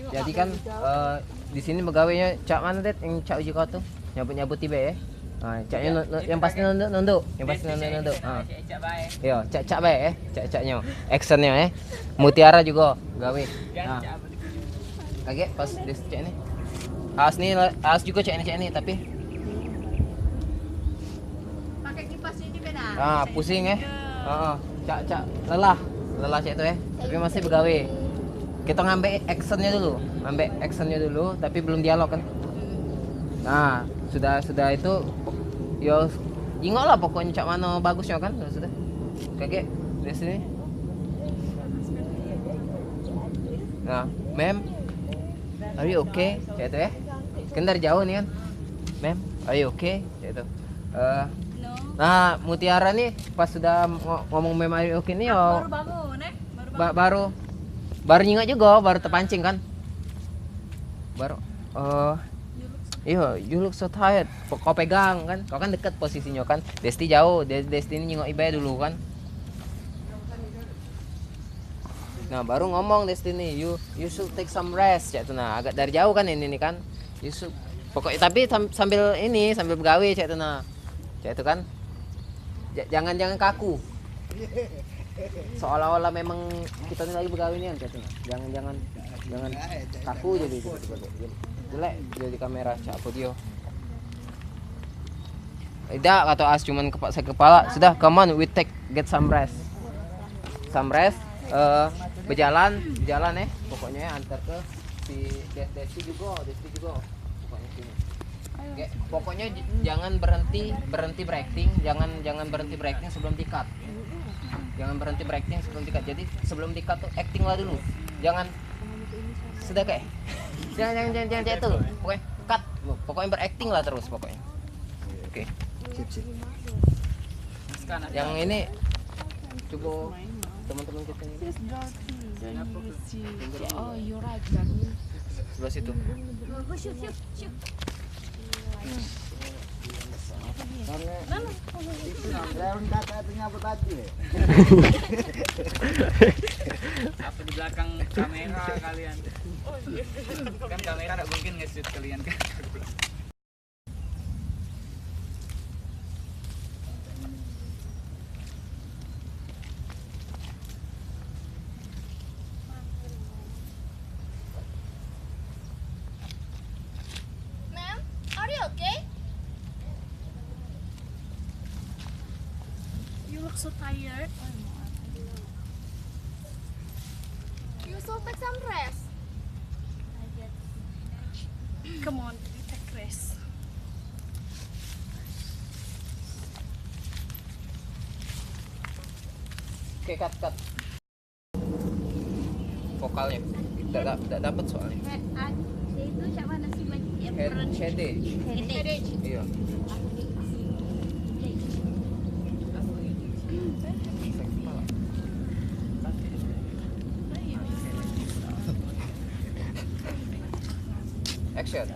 Jadi kan di sini pegawainya cak mana det yang cak uji kau tuh nyabut tiba ya. Caknya yang pasti nunduk, yang pasti nunduk. Iya, cak baik ya, caknya, actionnya ya. Mutiara juga gawe. Nah, kaget pas des cak ini. As juga cak ini tapi pakai kipas ini beda. Pusing ya. Cak lelah cak itu ya. Tapi masih begawe. Kita ngambil actionnya dulu, tapi belum dialog kan. Nah, sudah itu yo ingok lah pokoknya cak mana bagusnya kan sudah. Kaget di sini. Nah, ma'am, are you okay? Cak itu ya. Kan dari jauh nih kan. Ma'am, are you okay? Cak itu. Nah, Mutiara nih pas sudah ngomong ma'am are you okay nih yo. Baru bangun Baru nyingak juga, baru terpancing kan. Baru iya, you look so tired. Kau pegang kan, kau kan deket posisinya kan. Desti jauh, Desti ini nyingok Ibe dulu kan. Nah, baru ngomong Desti nih, you should take some rest. Cak itu nah, agak dari jauh kan ini nih kan. You should pokoknya tapi sambil begawe cak itu nah. Cak itu kan. Jangan kaku. Seolah-olah memang kita ini lagi begawe nih kan. Jangan kaku jadi jelek jadi kamera cak video. Tidak kata As cuman saya kepala sudah come on we get some rest. Berjalan pokoknya antar ke si Desti juga pokoknya sini. Pokoknya jangan berhenti berakting, jangan berhenti berakting sebelum di-cut. Jangan berhenti berakting sebelum di-cut. Jadi sebelum di-cut tuh acting lah dulu. Jangan sudah kayak. Jangan itu. Pokoknya cut. Pokoknya berakting lah terus pokoknya. Oke. Sip. Yang ini coba teman-teman kita ini. Oh, you're right. Sebelah situ. Shoot. Apa di belakang kamera kalian? Kan kamera nggak mungkin nge-shoot kalian kan? Ma'am, are you okay? You look so tired. You should take some rest. Come on, we take rest. Oke, cut. Vokalnya tidak dapat soalnya. Itu siapa nasi baju yang Shade. Iya. Action.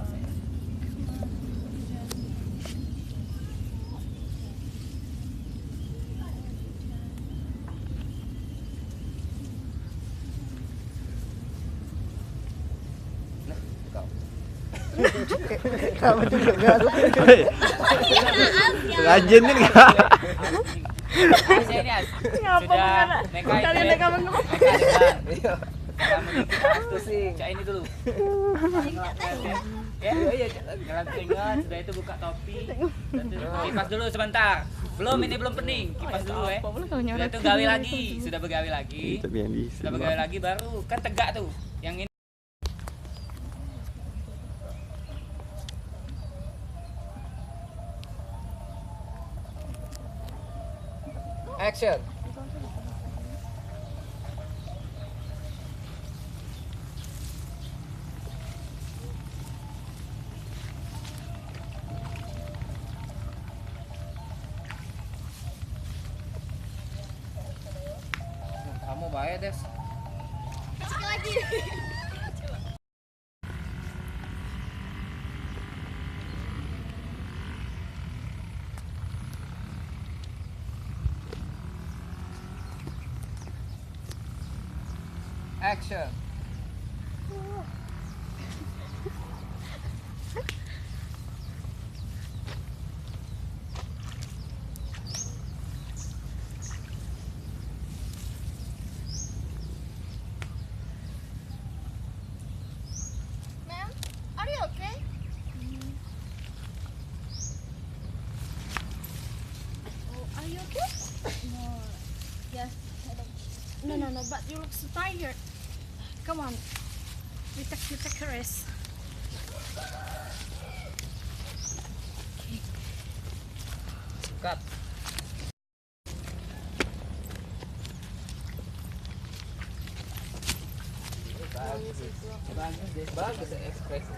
Kamu juga enggak. Rajin nih enggak? Sudah Kalian mereka mengapa? Cak ini dulu. Ya, ngelap sudah itu buka topi. Kipas dulu sebentar. Belum pening. Kipas dulu ya. Sudah itu gawe lagi, sudah begawe lagi. Sudah begawe lagi baru kan tegak tuh. Yang ini Action. Kamu bahaya, Des. Sekali lagi. Action. No, but you look so tired. Come on. We take a rest. Cut. Bagus ekspresi.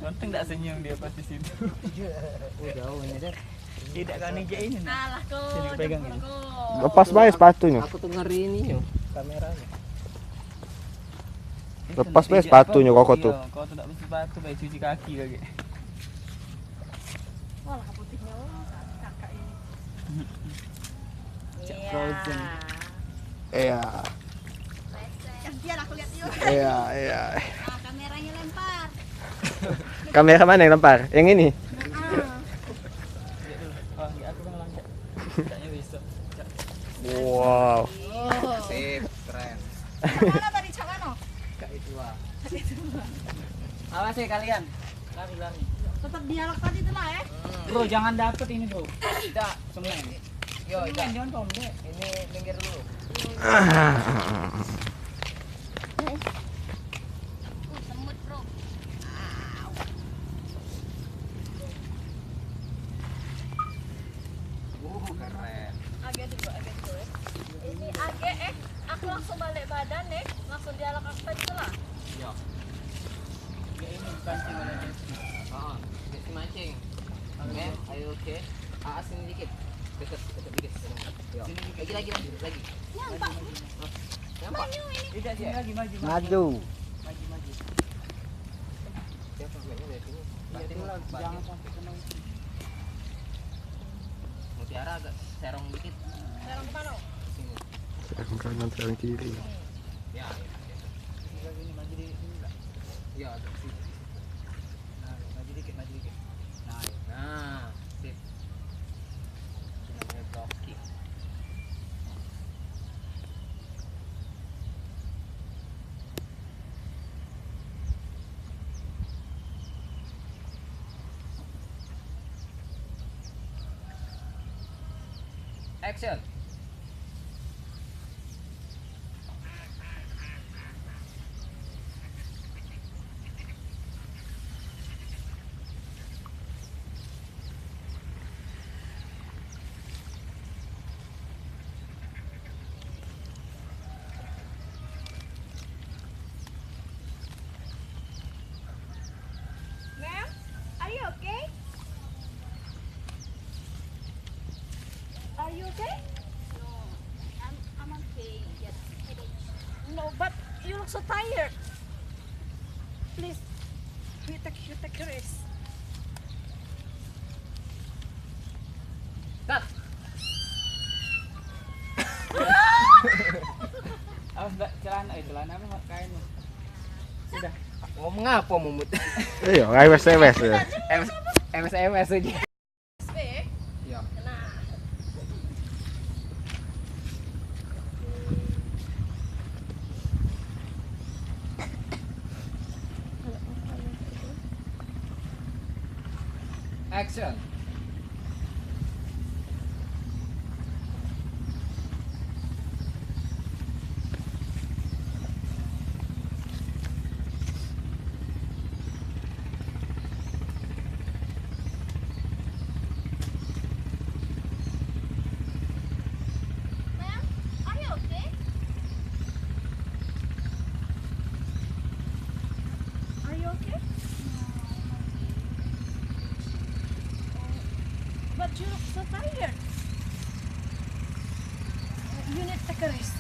Untung tak senyum dia pas di situ. Jauh ini deh. Tidak kan ini. Alah kau. Sini pegang ini. Lepas bae sepatunya. Aku tuh ngeri ini yo kameranya. Lepas bae sepatunya kok tuh. Kau tuh tak mesti sepatu, baik cuci kaki lagi. Wah, putihnya kakak ini. Cak frozen. Iya. Gantian aku lihat yuk. Iya. Ah, kameranya lempar. Kamera mana yang lempar? Yang ini. Oh, enggak aku kan langkah. Kayaknya besok. Wow. Sip, keren. Mana tadi cak mana? Kak itu lah. Awas ya kalian. Lari. Tetap dialog tadi tuh lah ya. Bro, jangan dapet ini, Bro. Tidak. Semen. Yo, Ida. Jangan pondek. Ini minggir dulu. Semut bro. Keren. Agak dulu ya. Ini agak aku langsung balik badan langsung dialog aku tadi tuh lah. Yo. Ya ini pancing oleh Jesse. Oh, jadi mancing. Oke, ayo oke. Sini dikit. Deket dikit. Yo. Lagi. Nyampak. Nampak? Tidak sini lagi maju. Maju. Siapa enggaknya dari sini? Iya, pulang. Jangan sampai kena itu. Mutiara agak serong dikit. Sekarang kemana? Sini. Serang kanan, serang kiri. Ya. Ini maju di ini lah. Ya, agak sini. Nah, maju dikit. Nah, sip. Itu namanya blocking. Action. Ma'am, are you okay? Are you okay? No, I'm okay. Yes, no, but you look so tired. Please, you take a rest. Cut. Awas Mbak, celana apa kain? Sudah. Ngomong apa Mumut? Iya, rewes ya. MS aja. Ya. Action. Ma'am, are you okay? Are you okay? But you look so tired. You need to take a rest.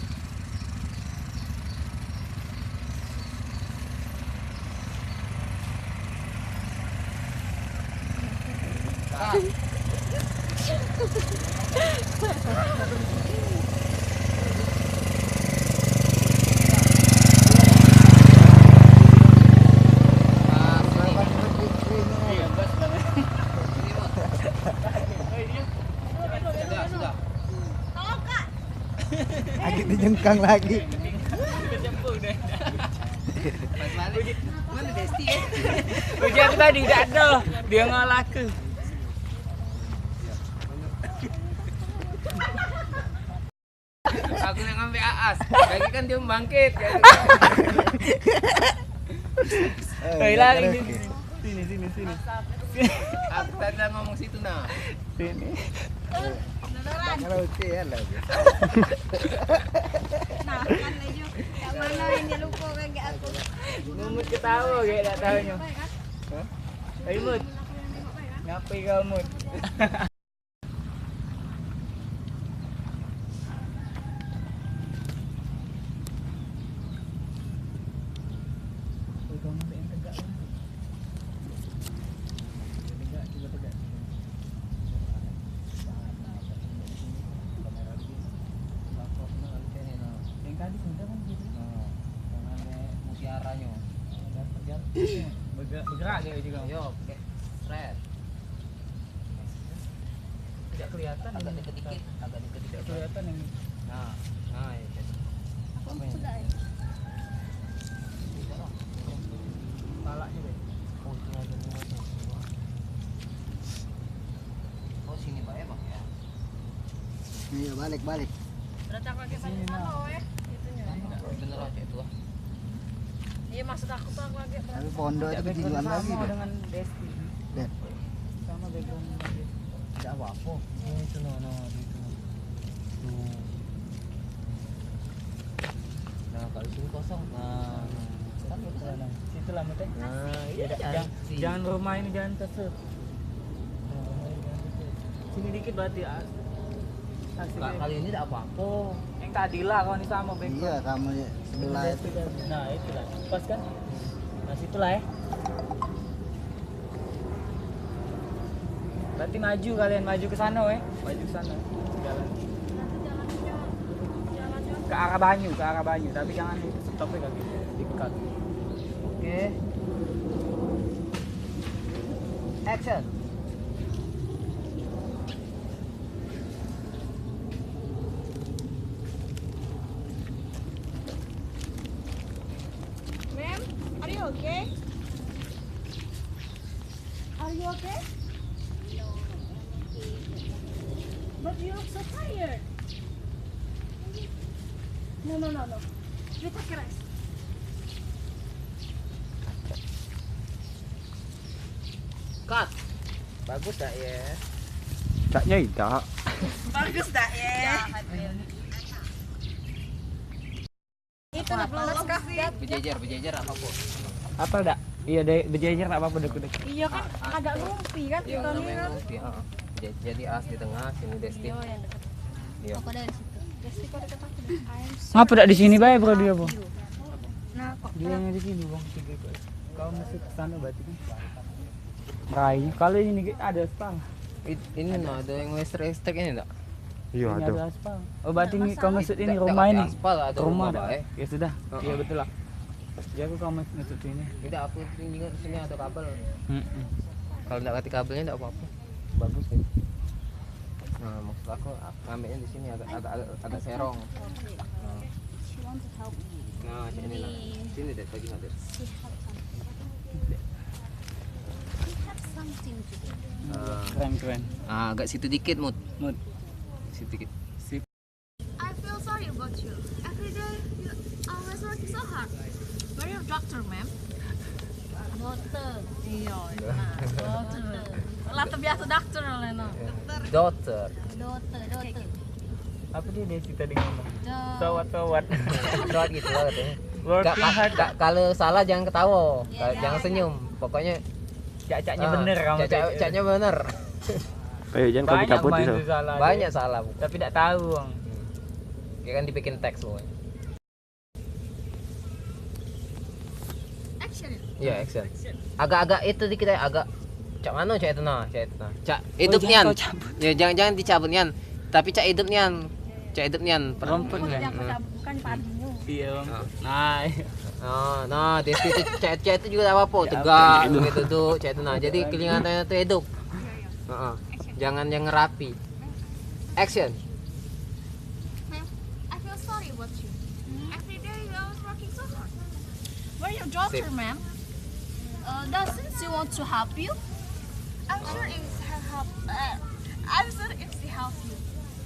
Iya, Mbak, sebenarnya. Sudah. Tolong kak. Lagi dijengkang lagi. Kecembur deh. Pas balik. Mana Desti ya? Ujian aku tadi tak ada. Dia ngolah ke. Aku yang ngambil Aas. Lagi kan dia bangkit. Lari Oke. sini. Aku tadi ngomong situ nah. Sini. Karaoke ya lah. Nah, kan Lejo. Yang mana ini lupa kayak aku. Mut ketawa kayak tak tahunya. Hei Mut. Ngapain kau Mut? Mutiaranya. Bergerak dia juga. Yo, pakai thread. Tidak kelihatan. Agak deket dikit, agak deket Tidak dikit. kelihatan yang Nah, ya. Aku sudah ya. palanya deh. Oh, itu ada muatnya. Oh, sini Pak ya, Pak ya. Iya, balik. Berarti aku lagi sana ya. Itunya. Bener aja itu. Iya maksud aku tuh aku lagi Tapi pondok itu kejauhan lagi Sama deh. dengan Desti. Dan Sama background dia. Tidak apa-apa. Itu no itu. Tuh. Nah, kalau sini kosong. Nah, kan betul. Situ lah Mut. Nah, iya Jangan rumah ini jangan kesel. Sini dikit berarti Kali ini tidak apa-apa. yang tadi lah kalau ini sama background. iya sama sebelah itu. Nah itulah pas kan. Nah situlah ya. Berarti maju kalian maju ke sana maju ke sana jalan ke arah Banyu tapi jangan stopnya kayak gitu dekat. Oke. Action. Ma'am, are you okay? Are you okay? No, I'm okay. But you look so tired. No. You take a rest. Cut. Bagus tak ya? Taknya tidak. Bagus dah ya. Itu nak lolos kah? Berjejer apa-apa. Apa dak? Iya deh berjejer nggak apa-apa dek. Iya kan agak rumpi kan Yang kita nih namanya kan. ngopi, heeh. Jadi As di tengah, sini Desti. Iya yang dekat. Iya. Aku dari situ. Desti kok dekat aku. I'm so Ngapa dak di sini bae bro dia bro? Nah, kok Dia di sini bang. Kau masuk ke sana berarti kan? Rainya kalau ini ada aspal. Ini no, ada yang listrik ini enggak? Iya Ini ada. ada aspal. Oh berarti ini kau masuk ini Tidak rumah pakai ini. aspal, ada rumah Rumah Pak, dah. Ya sudah. Heeh. Iya betul lah. Jadi aku kau masuk ini. Tidak, aku tinggi sini ada kabel. Mm-mm. Kalau enggak ganti kabelnya enggak apa-apa. Bagus ya. Nah, maksud aku ngambilnya di sini agak serong. Nah, she want to help me. nah sini lah. Sini deh, bagi nanti. She have something to do. Keren. Agak situ dikit, Mut. Mut. Situ dikit. Sip. I feel sorry about you. Every day you always working so hard. Where your doctor, ma'am? Dokter. Iya, dokter. Lah terbiasa dokter lah no. Dokter. Dokter. Apa dia Desi tadi ngomong? Dokter. Sawat. Sawat gitu lah katanya. Working hard. Kalau salah jangan ketawa, Iya, jangan iya. senyum. Pokoknya Cak-caknya bener kamu. Caknya bener. Ayo jangan kau Banyak cabut main itu. tuh salah. Banyak salah, Bu. Tapi tidak tahu bang. Kayak kan dibikin teks pokoknya. Action. Iya, action. Agak-agak itu dikit ya, agak cak mana cak itu nah, Cak hidup nian. Ya jangan dicabut nian. Tapi cak hidup nian. Cak hidup nian. Rumput Bukan kan? bukan Pak Adinyo. Iya bang. Ah. Nah, Nah, Desti itu cak itu juga tak apa-apa, tegak gitu tuh, cak itu nah. Jadi kelihatannya itu hidup. Heeh. Jangan yang rapi. Action. Ma'am, I feel sorry about you. Every day you always working so hard. Where your daughter, Sip. ma'am? Doesn't she want to help you? I'm sure if she help. I'm sure if she help you,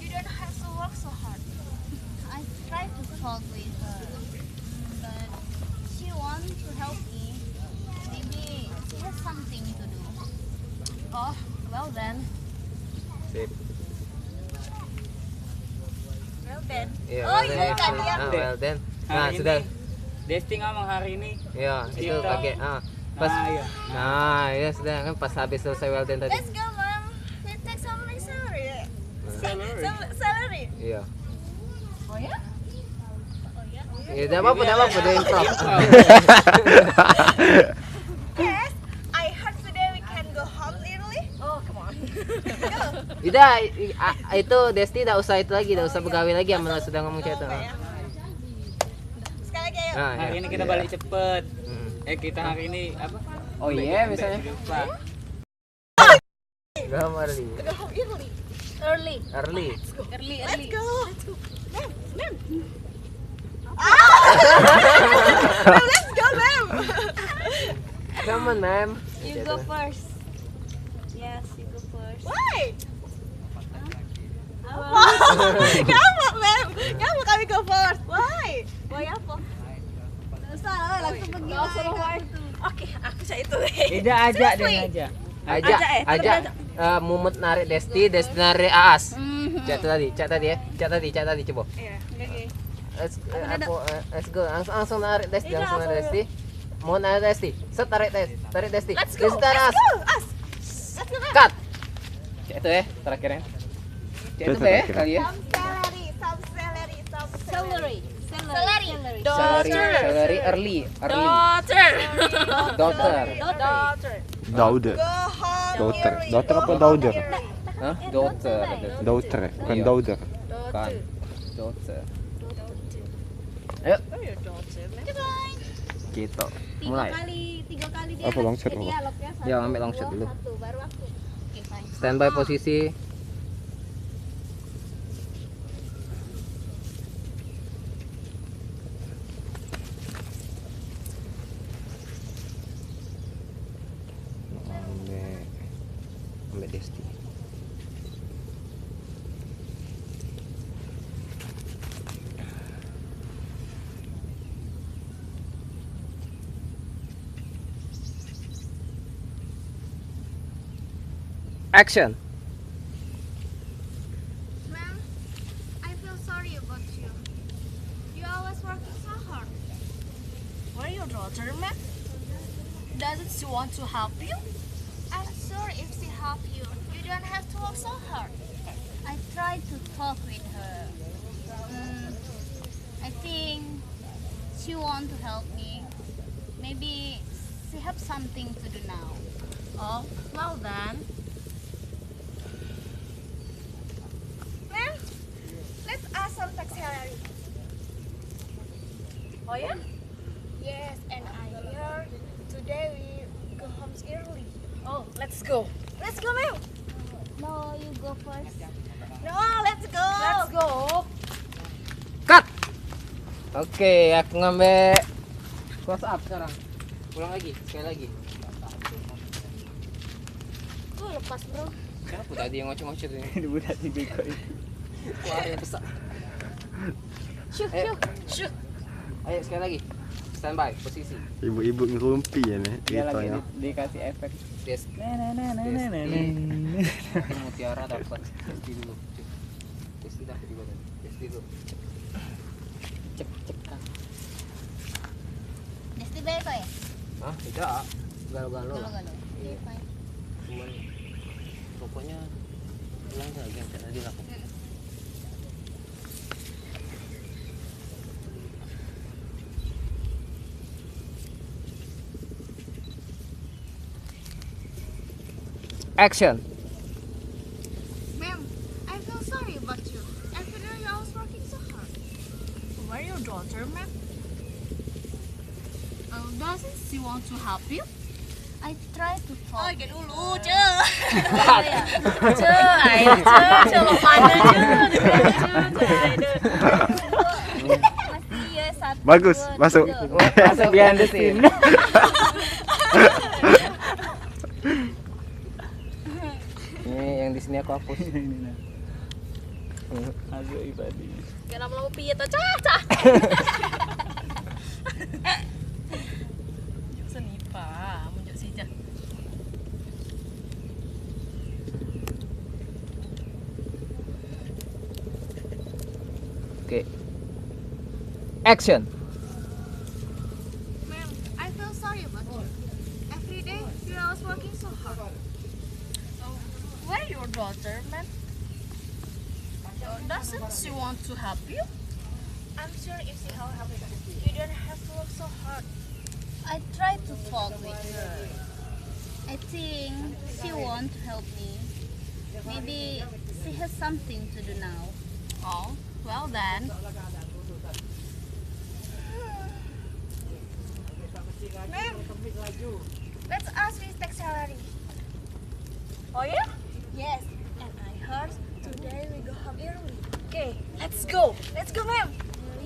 you don't have to work so hard. I talk with her, but she wants to help me. Maybe she has something to do. Oh, well then. Sip. Well then. Iya, Oh, well iya then. kan ya. Well then. Nah, Hari sudah. ini, Desti ngomong hari ini. Iya, itu Cinta. kaget. Pas. Nah, iya. Nah, ya sudah kan pas habis selesai well then tadi. Let's go, mom. Let's take some salary. Salary. Some salary. Iya. Oh ya? Oh ya. Ya, tidak apa-apa, dia improv. Yes. I heard today we can go home early. Oh, come on. Go. Tidak, itu Desti tidak usah itu lagi, tidak usah begawe lagi yang sudah ngomong kayak itu. Ya. Sekali lagi ayo. Nah, Hari ya. ini kita balik cepet. Kita hari ini apa? Oh iya, misalnya. Lupa. Go home early. Go home early. Early. Early. Early. Let's go. Ma'am, ma'am. Let's go, ma'am. Come on, ma'am. You go first. Yes, you go first. Why? Kamu, ma'am. Kamu kami go first. Why? Why apa? Salah, langsung pergi. Oke, aku saya itu. Tidak ajak dan ajak. Ajak Mumet narik Desti narik Aas. Cak tadi coba. Iya, oke. Let's go. Langsung narik Desti. Mau narik Desti. Set tarik Desti. Let's go. Desti tarik Aas. Let's go. Cut. Cak itu ya terakhirnya. Cak itu ya kali ya. Some salary. Salary early. Daughter. Daughter. Daughter. Go home Daughter. early. Daughter Go apa home daughter? early. Hah? Daughter. Daughter, bukan Iya. daughter. Kan. Daughter. Ayo. Goodbye. Gitu. Mulai. Tiga kali dia Apa, long shot apa? dialognya. Ya, ambil long shot dulu. Satu, baru aku. Oke, fine. Standby posisi. Ambil Desti. Action. Ma'am, I feel sorry about you. You always working so hard. Where your daughter, ma'am? Doesn't she want to help you? I'm sure if she help you, you don't have to work so hard. I tried to talk with her. I think she want to help me. Maybe she have something to do now. Oh, well then. Ma'am, let's ask some tax salary. Oh yeah? Yes, and I heard today we go home early. Oh, let's go. Let's go, ma'am. No, you go first. No, let's go. Let's go. Cut. Oke, aku ngambil close up sekarang. Ulang lagi, sekali lagi. Lepas, bro. Siapa tadi yang ngoceh-ngoceh ini? Ini budak di bego ini. Wah, yang besar. Syuk, Ayo. syuk. Ayo sekali lagi. Standby posisi. Ibu-ibu ngerumpi ya nih. Dia lagi Ceritanya. dikasih efek. Desti. Mutiara dapat. Desti dulu. Desti dapat juga tadi. Desti dulu. Cek. Desti beko ya? Hah? Tidak. Galau-galau lah. Galau-galau. Iya. Cuman pokoknya ulang lagi yang tadi lakukan. Action. Ma'am, I feel sorry about you. Every day you always working so hard. Where your daughter, ma'am? Doesn't she want to help you? I try to talk. Oh, get dulu, Ce. Ce, lo pandai, Ce. Bagus, masuk. Masuk behind the scene. Ini yang di sini aku hapus. Agak ibadi. Kaya lama-lama piye to, Cah. Seni pa, munjuk si Cah. Oke. Action. Ma'am, I feel sorry about you. Every day you are always working so hard. Where your daughter, ma'am? Doesn't she want to help you? I'm sure if she help you don't have to work so hard. I tried to talk with her. I think she won't help me. Maybe she has something to do now. Oh, well then. Ma'am, let's ask his tax salary. Oh yeah? Yes. And I heard today we go home early. Okay, let's go. Let's go, ma'am.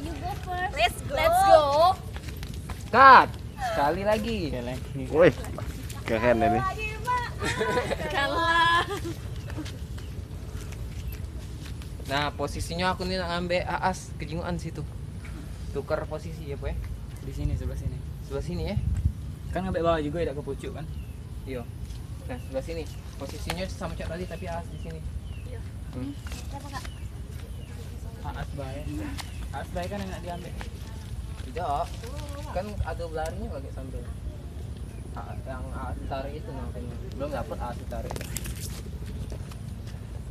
You go first. Let's go. Let's go. Cut. Sekali lagi. Wih, keren ini. Kalah. Nah, posisinya aku nih nak ngambil Aas kejinguan situ. Tukar posisi ya, Boy. Di sini sebelah sini. Sebelah sini ya. Kan ngambil bawah juga ya, ke pucuk kan. Iya. Nah, sebelah sini. Posisinya sama cak tadi tapi Aas di sini. Berapa kak? Aas baik. Aas baik kan yang nak diambil. Tidak. Kan ada belarinya pakai sambal. Yang Aas tarik itu makanya. Belum dapat Aas tarik.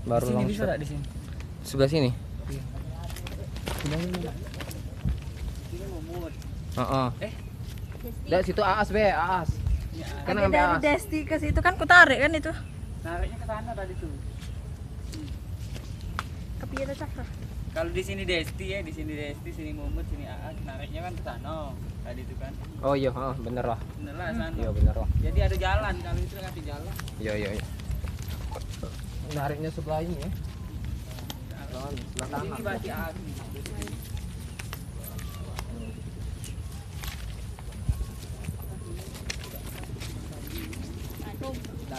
Baru Di sini bisa longsor. tak di sini? Sebelah sini. Sebelah sini tak? Heeh. Dah situ Aas be, Aas. Kan Ada ngambil dari Aas. Desti ke situ kan ku tarik kan itu. Nariknya ke sana tadi tuh. Kepiye to Cak? Kalau di sini Desti ya, di sini Desti, sini Mumut, sini Aas, nariknya kan ke sana. Tadi itu kan. Oh iya, bener lah. Bener lah sana. Iya bener lah. Jadi ada jalan, kalau itu ngasih jalan. Iya. Nariknya sebelah ini ya. Sebelah Ini kanan. bagi Aas.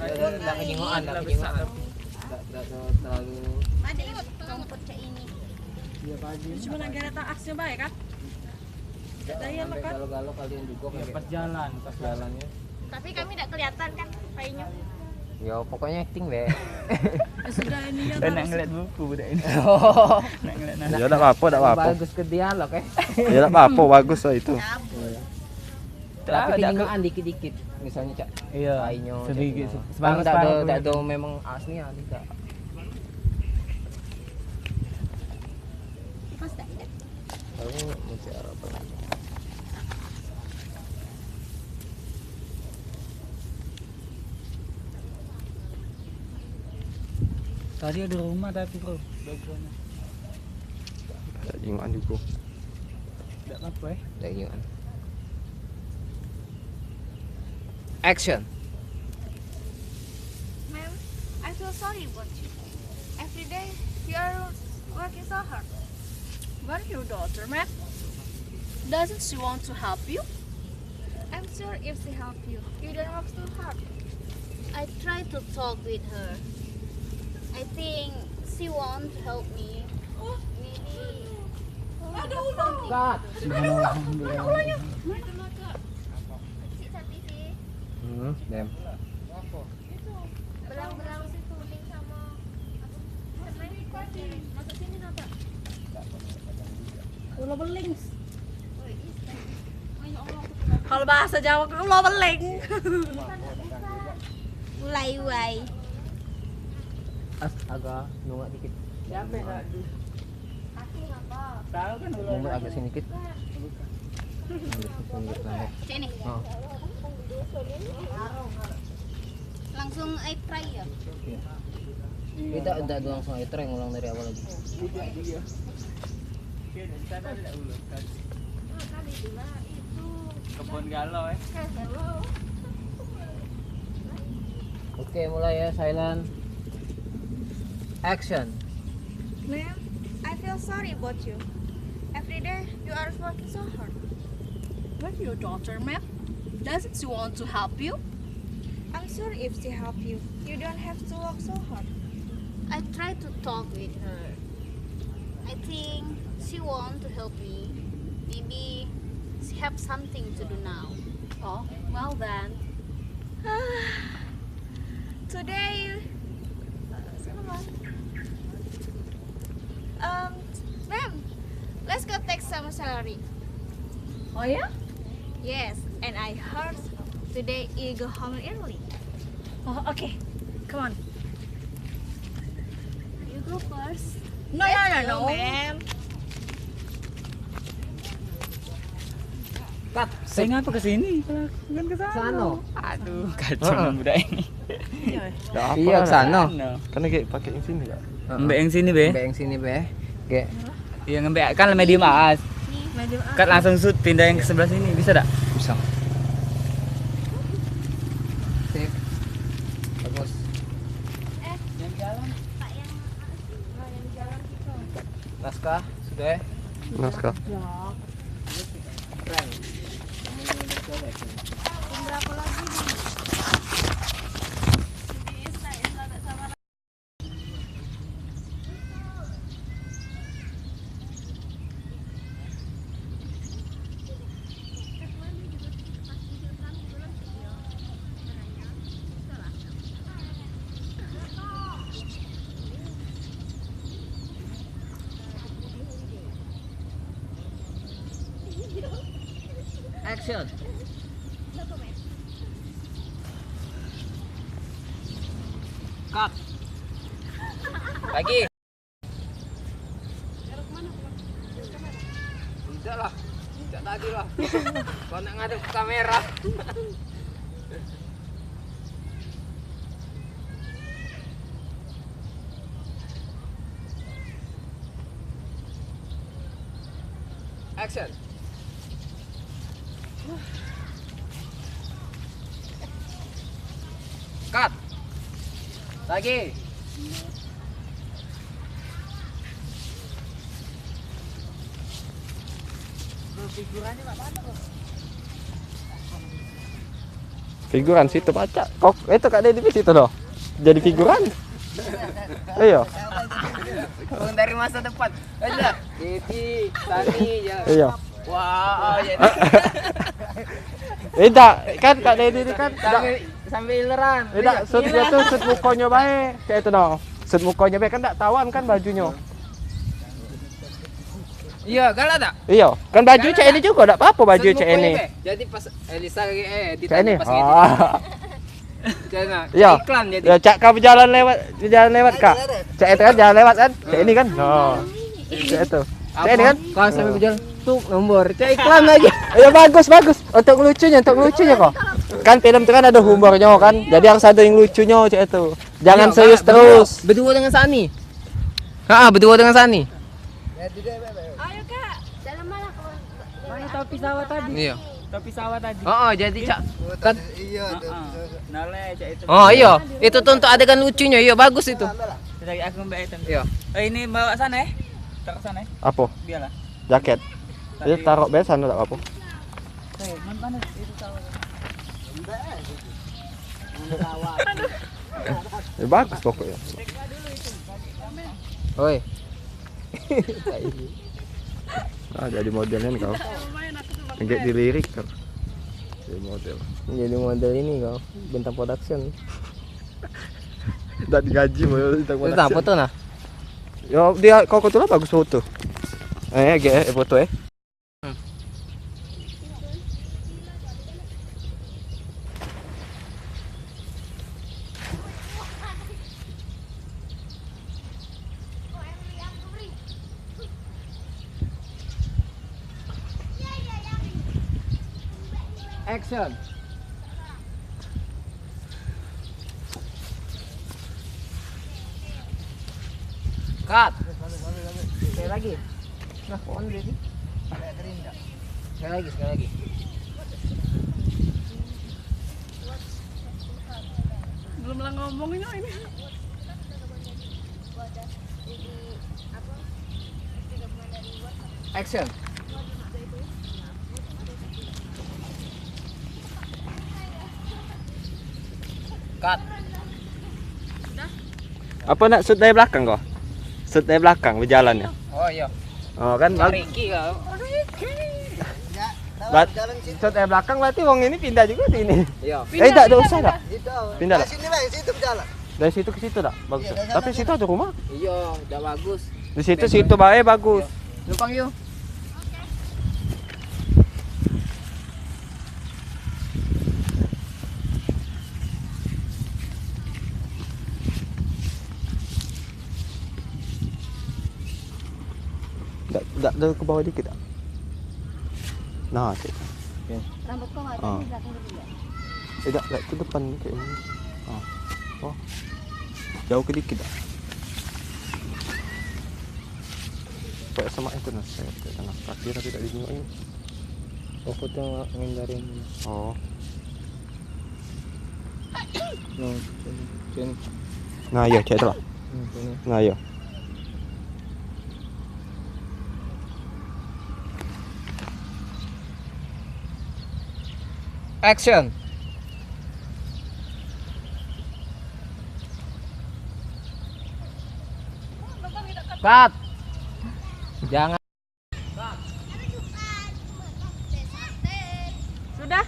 Enggak kejingoan, enggak kejingoan. Enggak terlalu. Ada ikut rumput kayak ini. Iya pagi. Cuma negara taksnya baik kan? Daya Sampai lekat. galau-galau kalian juga Ya, kayak pas jalan, pas jalannya. Tapi kami tidak kelihatan kan paynya. Ya pokoknya acting be. Ya sudah ini ya. Nak ngeliat buku budak ini. Oh. Nak ngeliat Ya tak apa-apa, tak apa-apa. Bagus ke dialog Ya tak apa-apa, bagus lah itu. Tapi kejingoan dikit-dikit. Misalnya cak. Iya. Painyo. Sedikit. Sebagus tak ada memang aslinya tidak. Mas tak ada. Kamu mesti apa? Tadi ada rumah tapi bro, backgroundnya. Tak jingoan juga. Tidak apa ya? Kejingoan. Action. Ma'am, I feel sorry about you. Every day you are working so hard. Where's your daughter, ma'am? Doesn't she want to help you? I'm sure if she help you, you don't work so hard. I tried to talk with her. I think she won't help me. Maybe. Cut. Dem. Belang-belang situ kuning sama masuk sini napa? Ulo beling. Kalau bahasa Jawa ulo beling. Ulai-ulai. Agak nunggak dikit. Siapa yang tak ada? Kaki ngapa? Tahu kan ulo. Mundur agak sini dikit. Sini. Oh. Langsung I try ya. Kita udah langsung itu yang ulang dari awal lagi. Tidak dia. Oke, di sana ada ulo. Kali dua itu. Kebun galau ya. Oke, mulai ya, silent. Action. Ma'am, I feel sorry about you. Every day you are working so hard. Where's your daughter, ma'am? Doesn't she want to help you? I'm sure if she help you, you don't have to work so hard. I tried to talk with her. I think she want to help me. Maybe she have something to do now. Oh, well then. Today, Ma'am, let's go take some salary. oh yeah? Yes, and I heard today you go home early. Oh, okay. Come on. You go first. No, no, ma'am. Cut. Saya ngapa kesini? Kan ke Sana. Aduh, kacau nih budak ini. Nggak apa Iya, lah. sana. Kan lagi pakai yang sini kak. Ngembek yang sini, Be. Mbak yang sini, Be. Oke. Iya, ngembek kan medium as. Medium Kan langsung shoot pindah yang ke sebelah sini, bisa tak? Bisa. Sip. Bagus. Yang jalan. Naskah sudah ya? Naskah. Keren. Action. Cut. Lagi. Tidak lah. Tidak lagi lah. Kau nak ngadep ke kamera. Action. Cut. Lagi. Figuran situ baca. Kok itu kak Dedi di situ loh. Jadi figuran. Iya. Bang dari masa depan. Aja. Titi, Tani ya. Iya. Wah, jadi Tidak, kan kak Dedi ini kan sambil ileran. tidak shoot dia tuh shoot mukanya baik. Kayak itu dong. Shoot mukanya baik kan tak tawan kan bajunya. Iya, galak tak? Iya, kan baju cek ini juga enggak apa-apa baju Set cek mukanya, ini. Be. Jadi pas Elisa lagi Cek ini. ditanya pas gitu. Jangan. Iya. Iklan jadi. Ya cak kau jalan lewat kak. Cek itu kan jalan lewat kan. Cek ini kan. Oh. Cek itu. Cek ini kan. Kau sambil berjalan tuh nomor. Cek iklan aja. Ya bagus. Untuk lucunya kok. Kan film itu kan ada humornya kan. Jadi harus ada yang lucunya cek itu. Jangan Iya, serius Kak. terus. Berdua dengan Sani. Berdua dengan Sani. Ayo kak. Dalam malah kalau Mana topi sawah tadi? Iya. Topi sawah tadi. Jadi cak kan. Noleh, cak itu. Oh iya, itu tuh untuk adegan lucunya. Iya, bagus itu. Dari aku mbak itu. Iya. Ini bawa sana ya? Taruh sana ya? Apa? Biarlah. Jaket. Itu taruh besan enggak apa-apa. Mana itu sawah? Ya bagus pokoknya. Oi. Jadi modelnya kau. Enggak dilirik kau. Jadi model. Jadi model ini kau, bintang production. Udah digaji mau bintang Itu apa foto nah? Yo dia kau tuh bagus foto. Foto ya. Action. Cut. Sekali lagi. Nah, pohon dia sih. Sekali lagi. Belum lah ngomongnya ini. Action. Cut. Apa nak shoot dari belakang kau? Shoot dari belakang berjalannya. Oh iya. Oh kan Ricky kau. belakang berarti wong ini pindah juga sini. Iya. Enggak ada usah dah. Itu. Pindah dah. Sini Bang, situ berjalan. Dari situ ke situ dah. Bagus. Iya, dari Tapi sana situ ada rumah. Iya, udah bagus. Di situ bae bagus. Numpang yuk. Enggak ada ke bawah dikit tak? Nah, cik. Rambut kau nggak ada Ah. di belakang juga. Enggak ke depan kayak ini. Ah. Oh. Jauh ke dikit tak? Kayak sama itu nah, saya ke sana. Kaki tapi tak dijenguk ini. Oh, foto ngindarin. Oh. No, sini. Nah, iya, cek tu lah. Sini. Nah, iya. Action. Cut. Jangan. Sudah?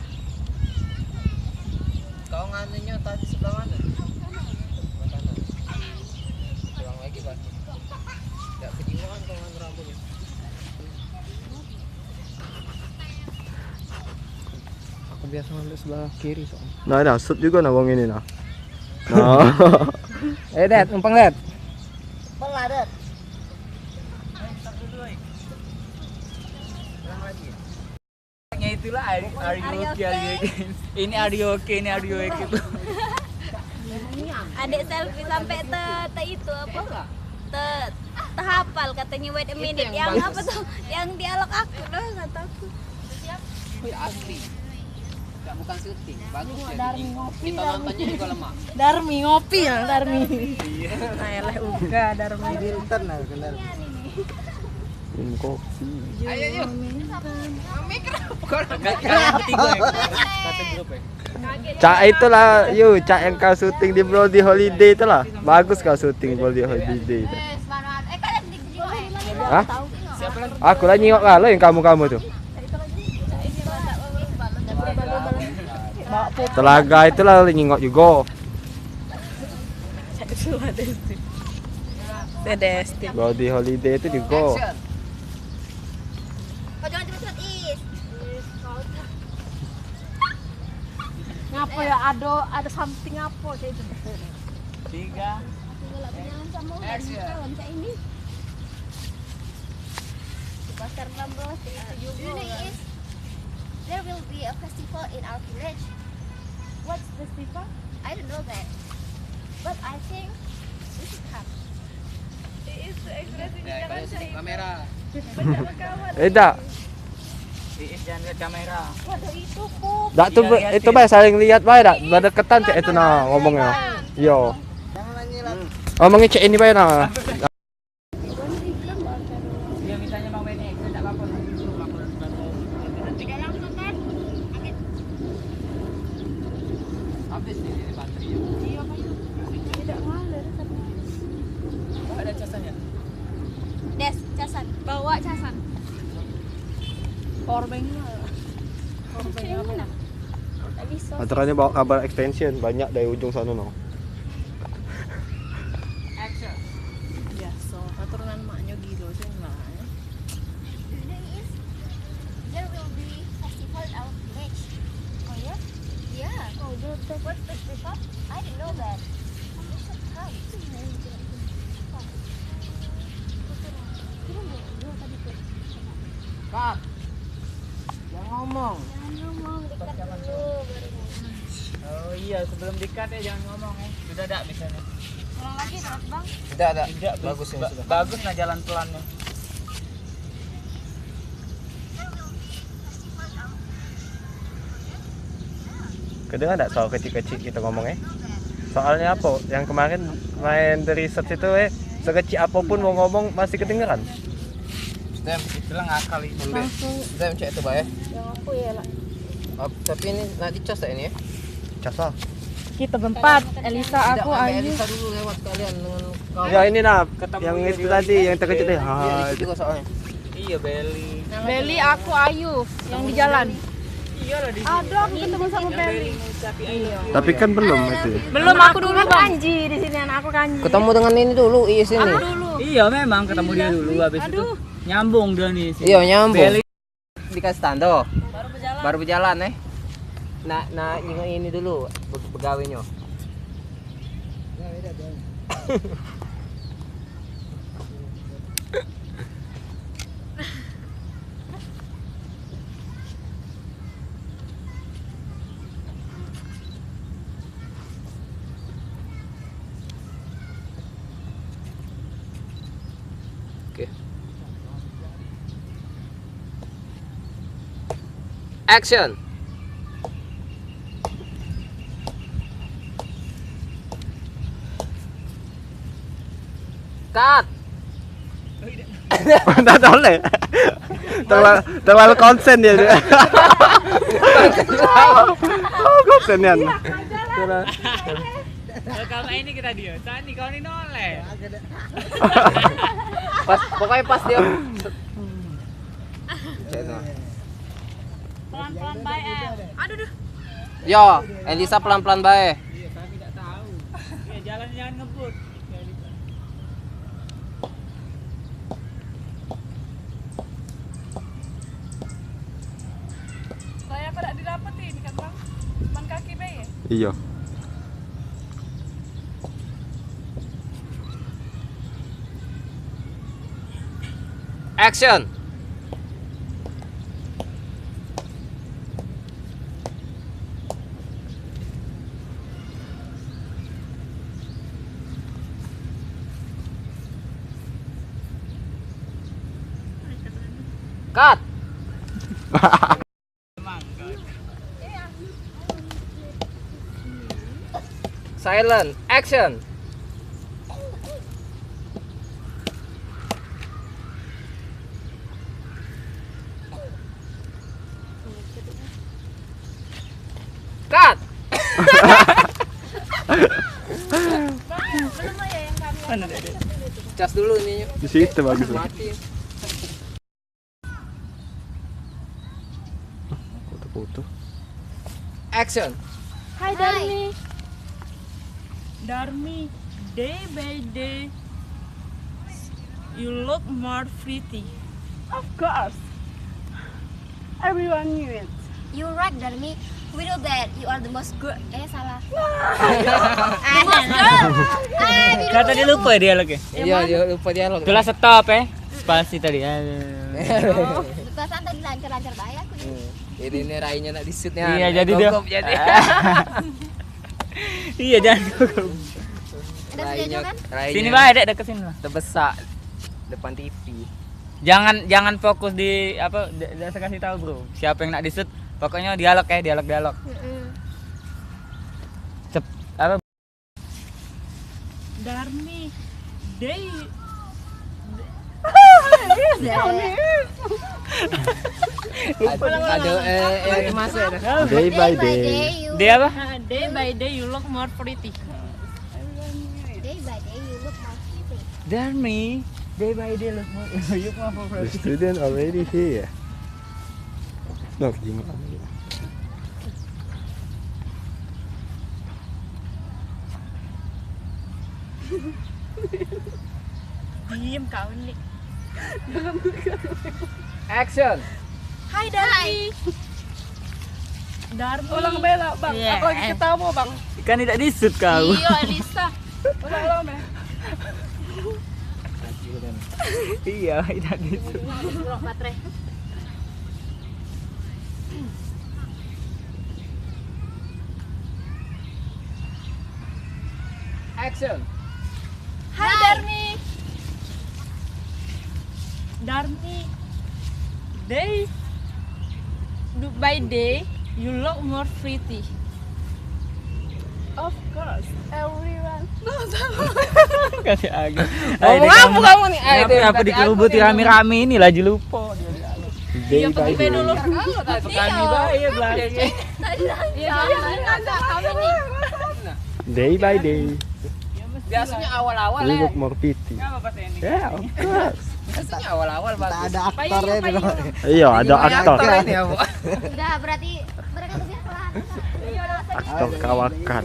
Kau nganunya tadi sebelah mana? Sebelah kanan. Pulang lagi, Pak. Enggak kejiwaan kau ngan rambutnya. Aku biasa ngambil sebelah kiri soalnya. Nah, shoot juga nah wong ini nah. Nah. Dad, numpang Dad. Peladat. Ya itulah are you okay? Ini are you okay? Ini are you okay? Adik selfie sampai itu apa? Terhafal katanya wait a minute yang yang bagus. apa tuh? Yang dialog aku loh kata aku. Asli. Enggak bukan syuting, bagus jadi. Kita nontonnya juga lemah. Darmi ngopi ya, Darmi. Nah, eleh uga Darmi. Filter nah, benar. Minum kopi. Ayo yuk. Kalian bertiga ya. Satu grup ya. Cak itulah, Cak yang kau syuting di Brody Holiday itulah. Bagus kau syuting Brody Holiday itu. Kalian di juga. Hah? Aku lah nyingok kalau yang kamu tuh. Telaga itulah nyingok juga. Dedesti. Brody Holiday itu juga. Action. Kau jangan cepet-cepet is. Ngapa ya ada something apa kayak itu. 3. Jangan sama kalau bisa ini. Pasar 16 itu juga. You know is there will be a festival in our village. What's the festival? I don't know that. But I think we should come. Ya, kalau sini kamera. Tak. Jangan lihat kamera. Waduh itu pup. Tak tu itu bae saling lihat bae dak. Berdeketan cek itu nah ngomongnya. Yo. Jangan nyilat. Ngomongnya cek ini bae nah. Dia misalnya mau main X, tak lapor. Udah langsung kan? Habis nih ini baterai. Oh, ada casannya. Des, casan. Bawa casan. Powerbanknya. Powerbanknya mana? Tak bisa. Antaranya bawa kabar extension banyak dari ujung sana no. Action. Biasa, keturunan maknya gitu sih lah. You know is there will be festival in our village. Oh ya? Yeah. Oh, what festival? I didn't know that. We should come. Cut. Jangan ngomong. Jangan ngomong dekat dulu baru ngomong. Oh iya, sebelum dikat ya jangan ngomong ya. Sudah dak misalnya. Ulang lagi terus bang. Tidak. Tidak, Bagus ini sudah. Bagus nah jalan pelannya. Kedengar enggak soal kecil-kecil kita ngomong Soalnya apa? Yang kemarin main the research itu sekecil apapun mau ngomong masih kedengeran. Stem, Itulah ngakal itu. Stem cek itu bae. Yang aku ya lah. Tapi ini nanti cas ya ini ya. Casa. Kita berempat, Elisa, Tidak, aku, ambil Ayu. Elisa dulu lewat kalian dengan Ya ini nah, Ketemu yang dia itu juga. tadi yang terkecil deh. Iya, juga soalnya. Iya Beli. Beli aku Ayu yang di jalan. Iya lah di Ada aku ketemu sama Beli. Tapi kan belum itu. Belum aku dulu Kanji di sini anak aku Kanji. Ketemu dengan ini dulu, iya sini. Aku dulu. Iya memang ketemu dia dulu habis itu nyambung dia nih sih. Iya, nyambung. Beli. Dikasih tanda. Baru berjalan Nah, ini dulu pegawainya. Oke. Action. Cut. Enggak boleh. Terlalu konsen dia. Oh, konsennya. Kalau ini kita dia, tani kau ini noleh. Pokoknya pas dia. Pelan-pelan baik. Aduh duh. Yo, Elisa pelan-pelan bae. Iya, kami tidak tahu. Ya jalan jangan ngebut. Saya pada didapetin kan Bang. Cuman kaki bae. Iya. Action. Cut. Silent. Action. Cut. Mana deh? Cas dulu ininya. Di situ bagus. Mati. Foto-foto. Action. Hai Darmi. Darmi, day by day you look more pretty. Of course. Everyone knew it. You right, Darmi. We know that you are the most good. Salah. Kata dia lupa dia lagi. Iya, dia lupa dialog. Itulah stop spasi tadi. Lupa santai lancar-lancar baik aku. Ini rainya nak disutnya. Iya jadi dia. Jadi. Iya jangan gugup. Ada videonya kan? Sini bae dek dekat sini lah. Terbesar depan TV. Jangan fokus di apa saya kasih tahu bro. Siapa yang nak disut pokoknya dialog dialog. Apa Darmi, day. Ada yang masuk. Day by day. dia apa? Day by day you look more pretty. Day by day you look more pretty. Darmi, day by day look more you more The student already here. No, gimana? Diem kau nih. Action. Hai Darmi. Darmi. Ulang bela bang. Aku lagi ketawa bang. kan tidak disut kau. Iya Elisa. Ulang bela. Iya, tidak disut. Baterai. Action. Hai Darmi. Darmi. Day by day you look more pretty. Of course, everyone. Kasih agak. Ngomong apa kamu nih? Apa dikerubuti rame-rame ini lagi lupa. Day by day. Kami bae belakang. Iya, kami nih. Day by day. Biasanya awal-awal You ya. look more pretty. Nggak apa-apa sih ini. Yeah, of course. Biasanya awal-awal Tak bagus. ada aktornya di bawah. Iya, ada aktor. Ini ya, Bu. Udah berarti mereka tuh biar pelan. Iya, Aktor kawakan.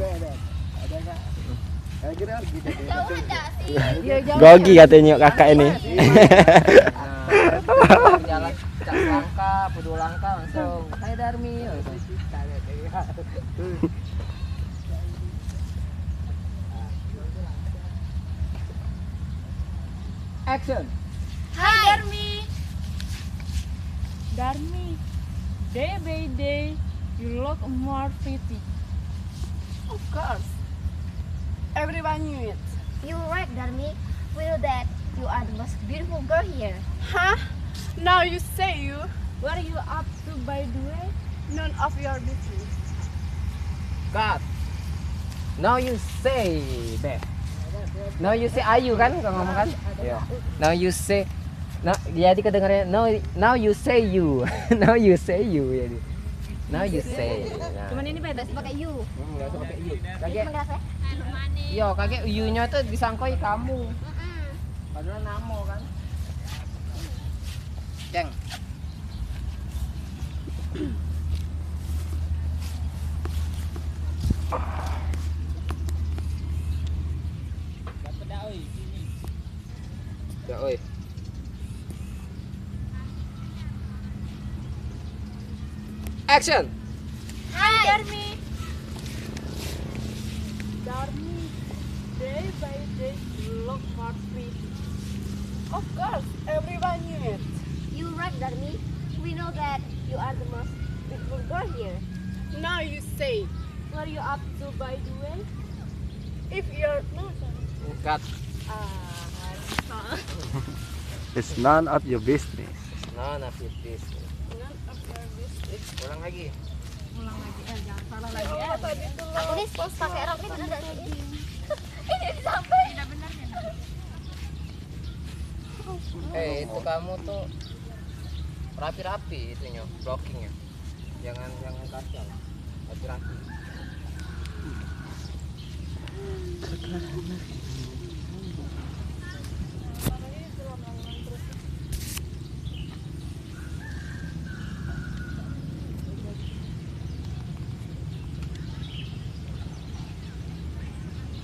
jauh aja sih. Gogi katanya kakak ini. Nah, jalan cak langka, pudu langka langsung. Hai Darmi. Action. Hi, Darmi. Darmi, day by day, you look more pretty. Of course. Everyone knew it. You right, Darmi. We know that you are the most beautiful girl here. Huh? Now you say you. What are you up to, by the way? None of your business. Cut. Now you say that. Now you say ayu kan kalau ngomong kan? Iya. Now you say jadi kedengarannya now you say you. Now you say you jadi. Now you say. Nah. Cuman ini beda. Pakai you. Enggak usah pakai you. Kage Mengerasa? yo kage you-nya tuh disangkoi kamu. Padahal namo kan. Ceng. Ya oi. Action. Hi, Darmi. Darmi, day by day, you look more pretty. Of course, everyone knew it. You right, Darmi. We know that you are the most beautiful girl here. Now you say, what are you up to, by the way? If you're no, sorry. Cut. It's none of your business. Nah, this. None of your business. Ulang lagi. Jangan salah lagi. Tadi tuh Aku nih pakai rok ini bener gak sih? Ini sampai. Itu kamu tuh rapi-rapi itunya, blockingnya. Jangan kacau. Rapi-rapi.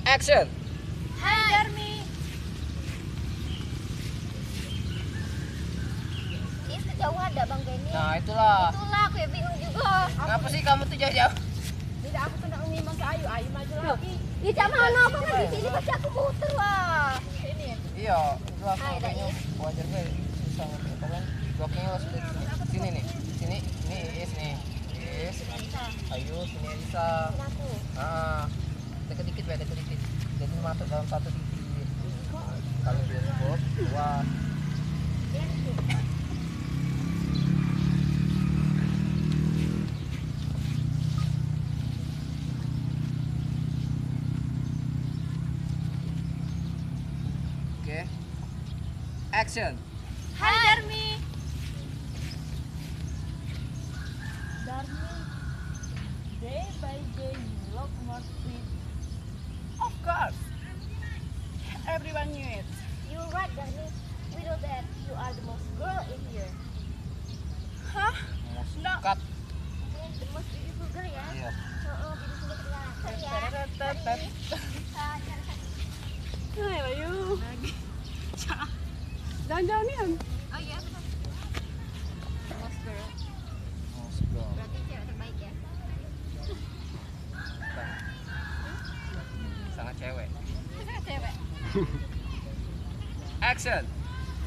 Action. Hi, Darmi. Itu jauh ada Bang Benny. Nah, itulah. Itulah aku ya bingung juga. Kenapa sih kamu tuh jauh-jauh? Tidak, aku kena ngomong ke Ayu. Ayu maju lagi. Di jam mana aku kan di sini pasti aku muter lah. Ini ya. Iya, itu aku Hai, kayaknya Dai. wajar gue susah ngerti kan. Blockingnya harus di sini nih. Sini, ini Is nih. Is. Ayo, sini Elisa. Aku. Ah, deket dikit ya, deket dikit. Jadi masuk dalam satu titik. Kalau bioskop, luas. Oke. Action. Hi, Darmi. Darmi, day by day you look more pretty. Of course. Everyone knew it. You right, Darmi. We know that you are the most girl in here. Hah? No. Cut. The most beautiful girl ya. Iya. Beautiful kelihatan ya. Tetetetet. Hai, Ayu. Jangan-jangan nih. Oh iya benar. Most girl. Most girl. Berarti cewek terbaik ya. Sangat cewek. Cewek. Action.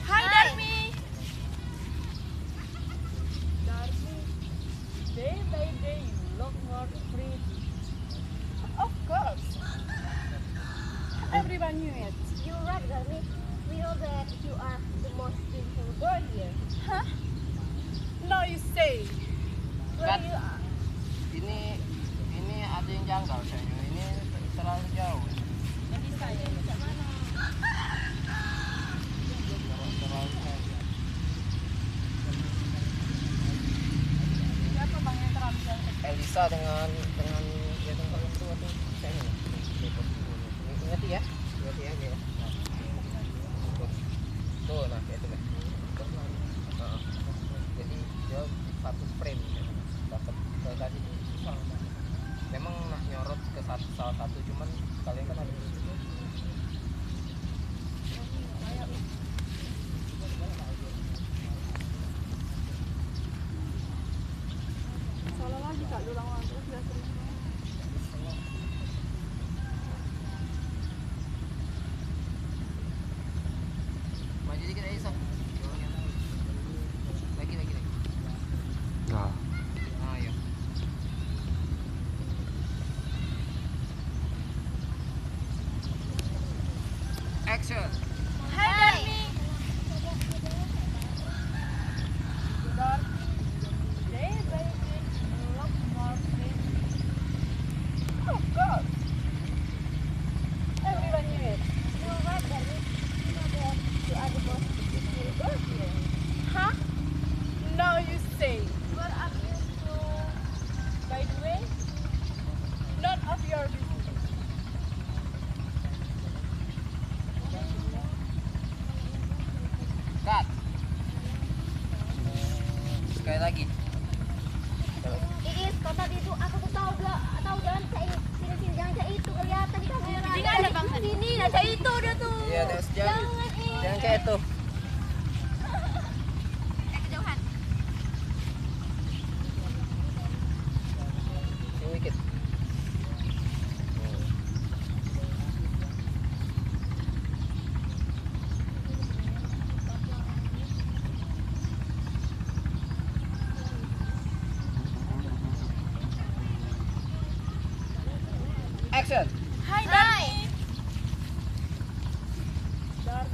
Hi, Darmi. Darmi, day by day you look more pretty. Of course. Everyone knew it. You right, Darmi. We know that you are the most beautiful girl here. Huh? Now you say. Where Cut. you are? Ini ada yang janggal kayaknya. Ini terlalu jauh. Jadi saya bisa mana? Terlalu jauh. Siapa bang yang terlalu jauh? Elisa dengan ya dengan kalau berdua tuh saya ini. Ingat ya. ini ya. Tuh, nah kayak itu kan. Nah, jadi dia satu frame dapat tadi susah. Memang nak nyorot ke salah satu, cuman kalian kan ada di situ. Salah lagi Kak, ulang-ulang terus biasanya. Maju dikit aja, Sob. Lagi. Nah, Ah, iya. Action. Hi. Day by day, look more pretty. Of course. Everyone knew it. You know what, Darling? You know that you are the most beautiful girl here. Huh? Now you say. Where are you from? By the way, none of your business. Cut. Sekali lagi. Iis, kau tadi itu aku tuh tahu jalan kayak sini jangan kayak itu kelihatan di kamera. Jadi nggak ada Bang tadi? Sini, nah kayak itu dia tuh. Iya, terus jangan Iis. jangan kayak itu. Kejauhan. Sini dikit. Action. Hi, Hi. Darling.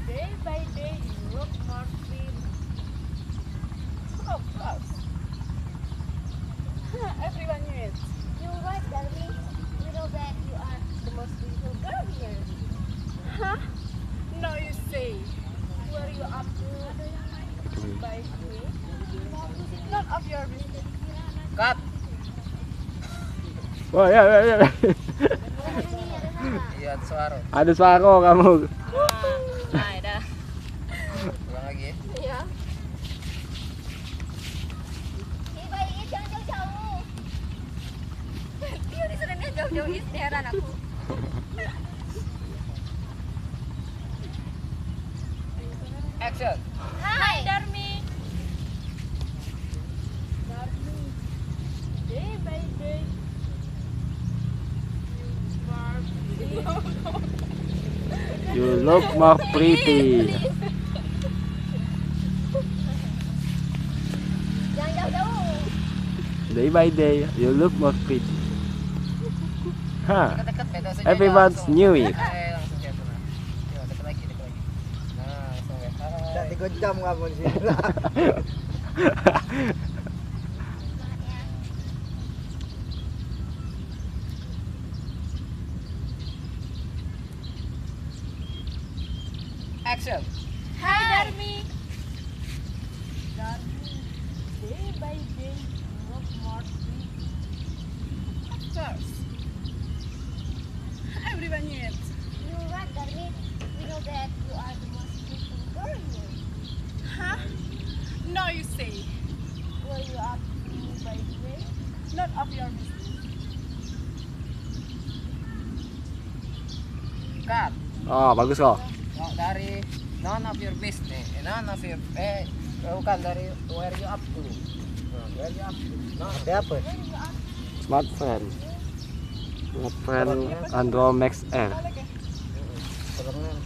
Day by day, you look more pretty. Of course. Everyone knew it. You're right, darling. You know that you are the most beautiful girl here. Huh? Now you say. Where you up to? By the way, none of your business. Cut. wah ya. Ini ada Nara. Iya, suara. Ada suara kamu. Nah, dah. Ulang lagi. Iya. Iis, jangan jauh-jauh. Dia diserangnya jauh-jauh, Iis, heran aku. Action. Hi. Darmi. Darmi. Day by day. You look more pretty. Jangan jauh-jauh. Day by day, you look more pretty. Hah, Dekat-dekat beda saja. everyone's knew it. Langsung kayak itu. Nah. Yuk, dekat lagi. Nah, langsung kayak. Tak 3 jam kamu di sini. Action. Hi, Darmi. Darmi. Day by day, you look more pretty. Of course. Everyone knew it. You're right, darling. We know that you are the most beautiful girl here. Huh? Now you say. Where you up to, by the way? None of your business. Cut. Oh, bagus kok. Oh, dari none of your business. None of your bukan dari where you up to. Nah, where you up to. None of Ada apa? Smart friend. Smart friend Andromax R. Sebenarnya.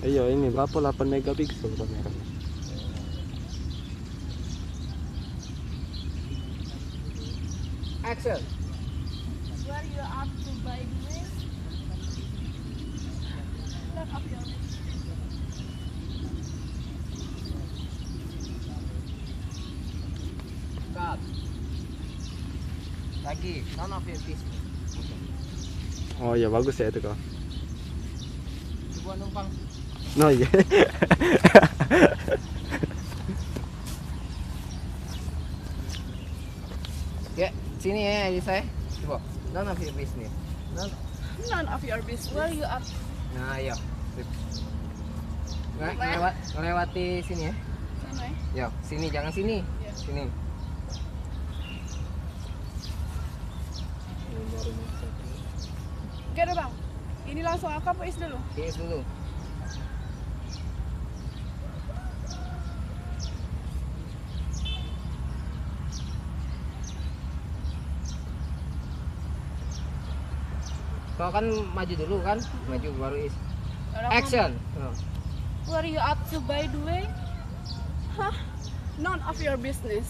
Iya, ini berapa 8 megapiksel kameranya. Action. Where you up to, by the way? None of your business. Cut. Lagi, none of your business. Oh iya, bagus ya itu kok. Coba numpang. No iya. Ya, sini ya di saya. Coba. None of your business. None. None of your business. Where you up? Nah, ayo. Sip. Ngelewati sini ya. Sana ya. Yo, sini jangan sini. Iya. Sini. Oke deh bang. Ini langsung aku apa is dulu? Kiss dulu. Kau kan maju dulu kan? Maju baru is. Action. Oh. Where you up to by the way? Hah? None of your business.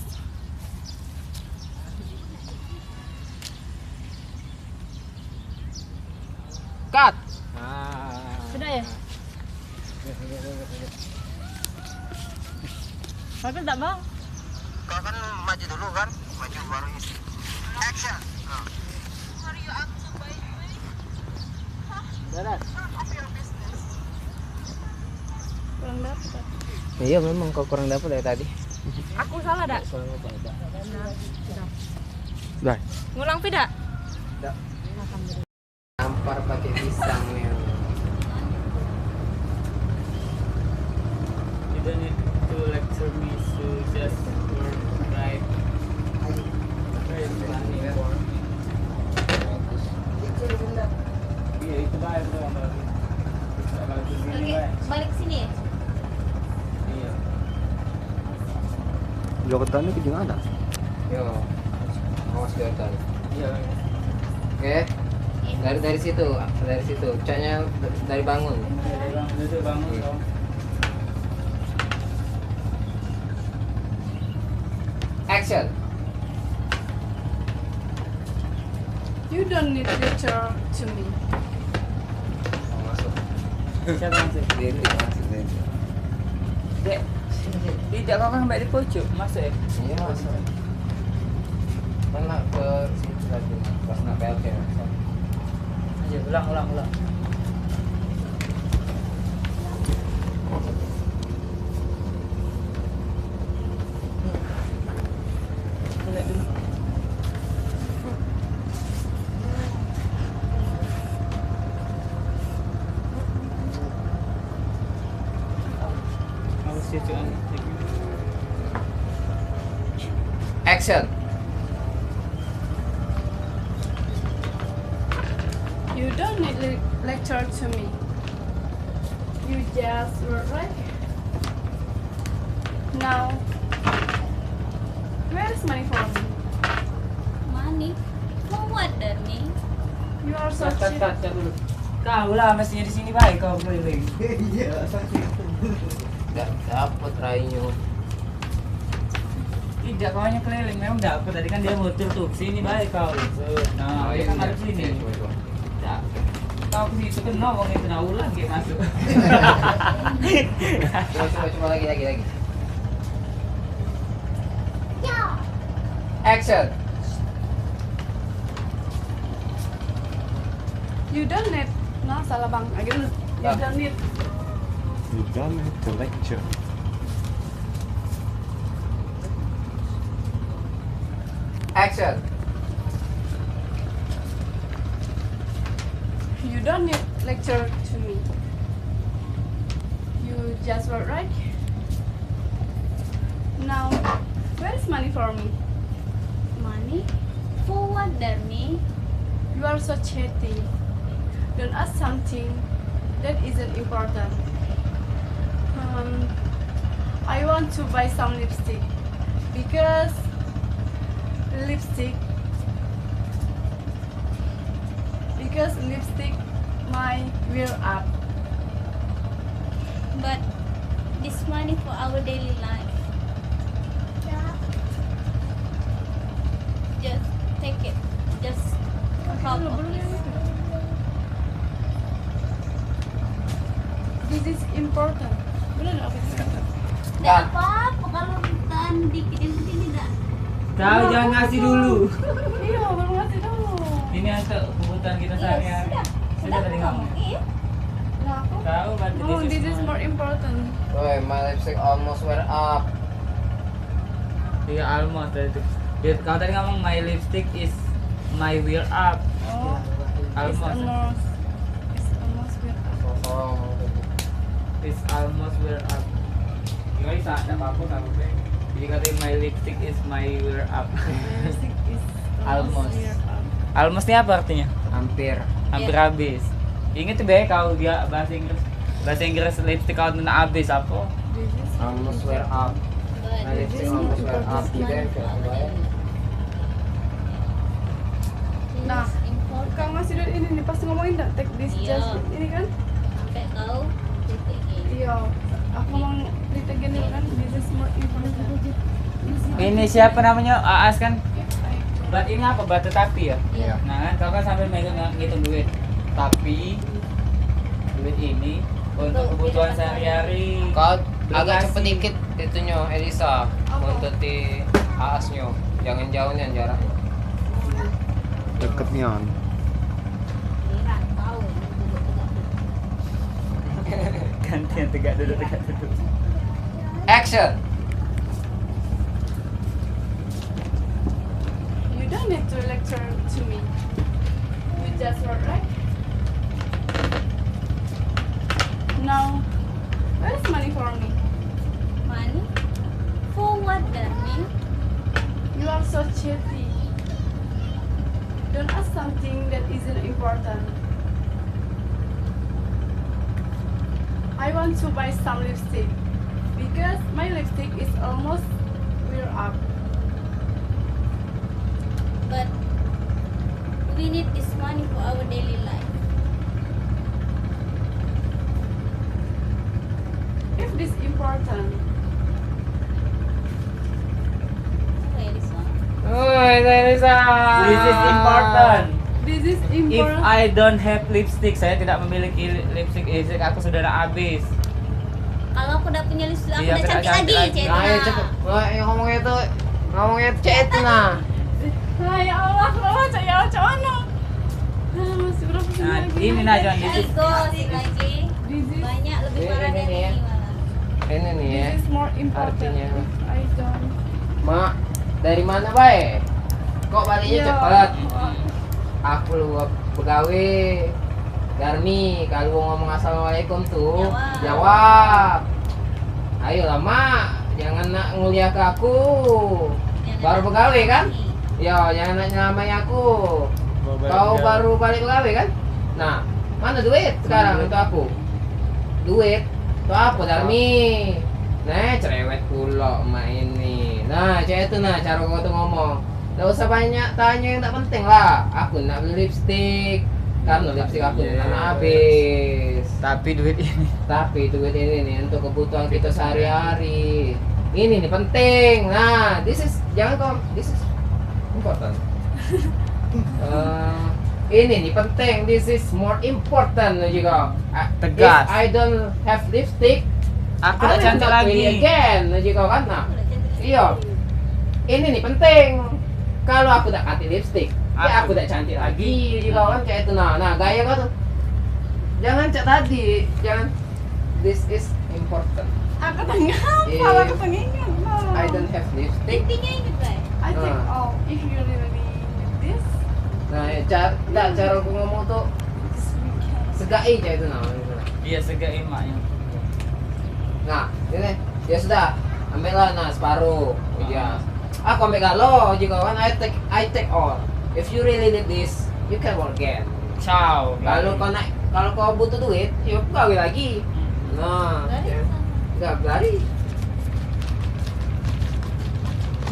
Cut. Sudah ya? Pakai tak bang? Kau kan maju dulu kan? Maju baru is. Action. Oh. Where you up to by the way? Beres. None of your business. Kurang dapat. Iya memang kau kurang dapat dari tadi. Aku salah dak? Kurang apa ada? Dah. Ngulang tidak? Tampar pakai pisang ya. You don't need to lecture me, so just work right. Very funny for me. Iya itu baik bro, bagus. Bisa bagus ini Oke, baik. balik sini ya. Iya. Jogotane ke jeung ada. Yo. Awas kelihatan. Iya. Oke. Dari situ, Caknya dari bangun. Duduk bangun dong. Action. You don't need lecture to me. Oh, masuk. Siapa masuk? Masuk. Dek. Tidak kau kan sampai di pojok, masuk ya? Iya masuk. Mana ke situ lagi? Pas nak PLK masuk. Ayo ulang. Lihat dulu. Harus ya cuman. Action. You don't need lecture to me. You just were right. Now, where is money for me? Money? For what, Darmi? You are so cheap. Tat dulu. Kau lah mestinya di sini baik kau keliling. Enggak dapat rainya. Tidak, kau hanya keliling memang dapat. Tadi kan dia muter tuh sini baik kau. Nah, dia kan harus sini. Tidak. Kau ke situ kan ngomong itu nah ulang dia masuk. Coba lagi. Action. You don't need. Nah, salah bang. Lagi dulu. You Ah. don't need. You don't have to lecture. Action. You don't need lecture to me. You just were right. Now, where is money for me? Money? For what, Darmi? You are so chatty. Don't ask something that isn't important. I want to buy some lipstick because lipstick my wear up. But this money for our daily life. Just take it. Just help us. This is important. Bener nggak Fitri? Tidak apa-apa kalau bukan dikit-dikit tidak. Kau jangan ngasih dulu. Iya, baru ngasih dulu. Ini untuk kebutuhan kita sehari-hari. Sudah tadi ngomong. Iya. Nah, aku. Kau bantu No, this is more important. Woi, my lipstick almost wear up. Iya almost tadi itu. Dia kau tadi ngomong my lipstick is my wear up. Oh, It's Almost. almost. It's almost wear up. Kosong. It's almost wear up. Gimana bisa? Tidak apa-apa, nggak apa-apa. Jadi katanya my lipstick is my wear up. My lipstick is Almost. wear up. Almost ini apa artinya? Hampir. Hampir habis. Ingat tuh be kalau dia bahasa Inggris. Bahasa Inggris lipstick kalau udah habis apa? This is Almost wear up. Nah, lipstick almost wear up juga ya. Nah, Kang masih lihat ini nih pas ngomongin enggak take this Iya. just ini kan? Sampai kau titik ini. Iya. Aku ngomong retake ini kan this is more important. Ini siapa namanya? Aas kan? Bat ini apa? Bat tetapi ya? Iya. Nah kan kau kan sambil megang ngitung duit. Tapi duit ini untuk kebutuhan sehari-hari. Kau agak Lokasi. cepet dikit itunya Elisa untuk di aasnya. Jangan jauhnya jaraknya. Deketnya. Lihat kau tegak-tegak. Gantian tegak duduk. Action. You don't need to lecture to me. You just wrote right. Now, where's money for me? Money? For what, darling? You are so cheeky. Don't ask something that isn't important. I want to buy some lipstick because my lipstick is almost wear up. But we need this money for our daily life. If this important, Okay, this one. Oi, Elisa. This is important. this is If important. I don't have lipstick, saya tidak memiliki lipstick. Aku sudah habis. Kalau aku udah punya lipstick, aku Iya, udah cantik cantik lagi, lagi. Cek. Nah, ayo cepet. Wah, ngomongnya tuh cek itu nah. Nah, ya Allah, kenapa cak ya cak mana? Masih berapa sih Nah, lagi? ini nah John, this is Ego sih lagi. This is Banyak lebih Ini, parah ini dari ya. ini malah. Ini nih ya. this is more important. Artinya. I don't. Mak, dari mana bae? Kok baliknya Iya. cepet? Aku lu pegawai Darmi, kalau ngomong assalamualaikum tuh Jawab. jawab. Ayolah mak, jangan nak nguliah ke aku. Jangan Baru ada pegawai kan? lagi. Ya, jangan nak nyelamai aku. Kau baru balik pegawai kan? Nah, mana duit sekarang untuk aku? Duit? Itu apa Darmi? Nah, cerewet pula emak ini. Nah, cek itu nah cara kau tuh ngomong. Gak usah banyak tanya yang tak penting lah. Aku nak beli lipstick. Karena lipstick aku nak habis. Tapi duit ini. Tapi duit ini nih untuk kebutuhan kita sehari-hari. Ini nih penting. Nah, this is important. Ini nih penting. This is more important juga. Tegas. If I don't have lipstick, Aku I tak will cantik not lagi. win again juga kan. Nah, Aku udah cantik. iya. Ini nih penting. Kalau aku tak ganti lipstick, ya aku tak cantik lagi juga kan kayak itu. Nah, gaya kau tuh. Jangan cak tadi, jangan. This is important. Aku tengah If apa? Aku tengah ingat. No. I don't have lipstick. Intinya ini, Bray. I think Ah. if you really need this, Nah, cara aku ngomong tuh this we can. segai kayak itu nah. Iya segak emaknya. Nah, ini ya sudah, ambillah nah separuh. Ya. Aku ambil kalau juga kan I take all. If you really need this, you can work again. Ciao. Kalau kau butuh duit, yuk gawe lagi. Nah, Lari ya. sana. Enggak lari.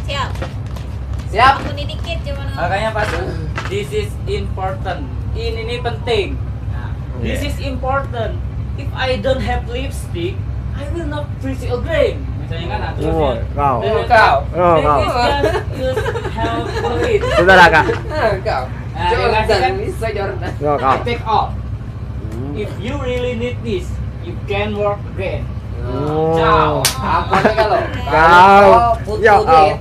Siap. Siap. Aku nih dikit cuman. Makanya pas this is important. Ini nih penting. Nah, this is important. If I don't have lipstick, I will not pretty again. Misalnya kan terus Oh, ya. kau. Kau. Oh, kau. Just help it. Sudah lah kak. Kau. Nah, dia kasih kan? Bisa Jordan. Oh, kau. I take off. If you really need this, you can work again. Oh. Ciao. Apa nih kalau? Kau. Kalau butuh Ya, duit.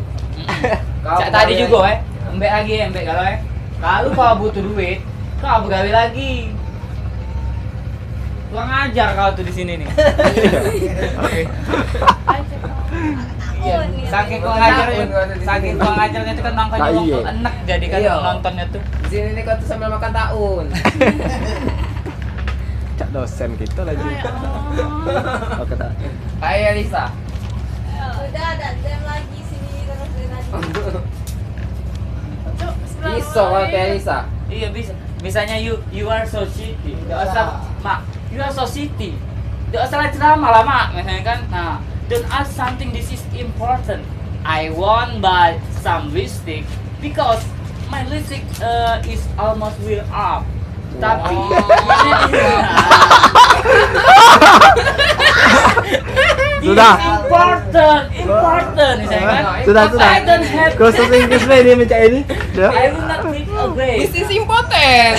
kau Cak tadi begawe juga lagi. embek lagi embek kalau kalau kau butuh duit, kau begawe lagi. Kurang ajar kau tuh di sini nih. Iya, saking kurang ajarnya itu kan makanya waktu enak jadi kan Iya. nontonnya tuh. Di sini nih kau tuh sambil makan tahun. Cak dosen kita lagi. Oh, kata. Kayak Lisa. Udah ada jam lagi sini terus dari tadi. Iso kalau kayak Lisa. Iya bisa. Misalnya you are so shitty. Enggak usah, Mak. You are so shitty. Enggak usah ceramah lah, Mak. Misalnya kan. Nah, don't ask something this is important. I want buy some lipstick because my lipstick is almost wear up. Tapi Sudah. important misalnya kan. Sudah. I don't have Khusus Inggris lah ini mencak ini. Sudah. I will not give away. This is important.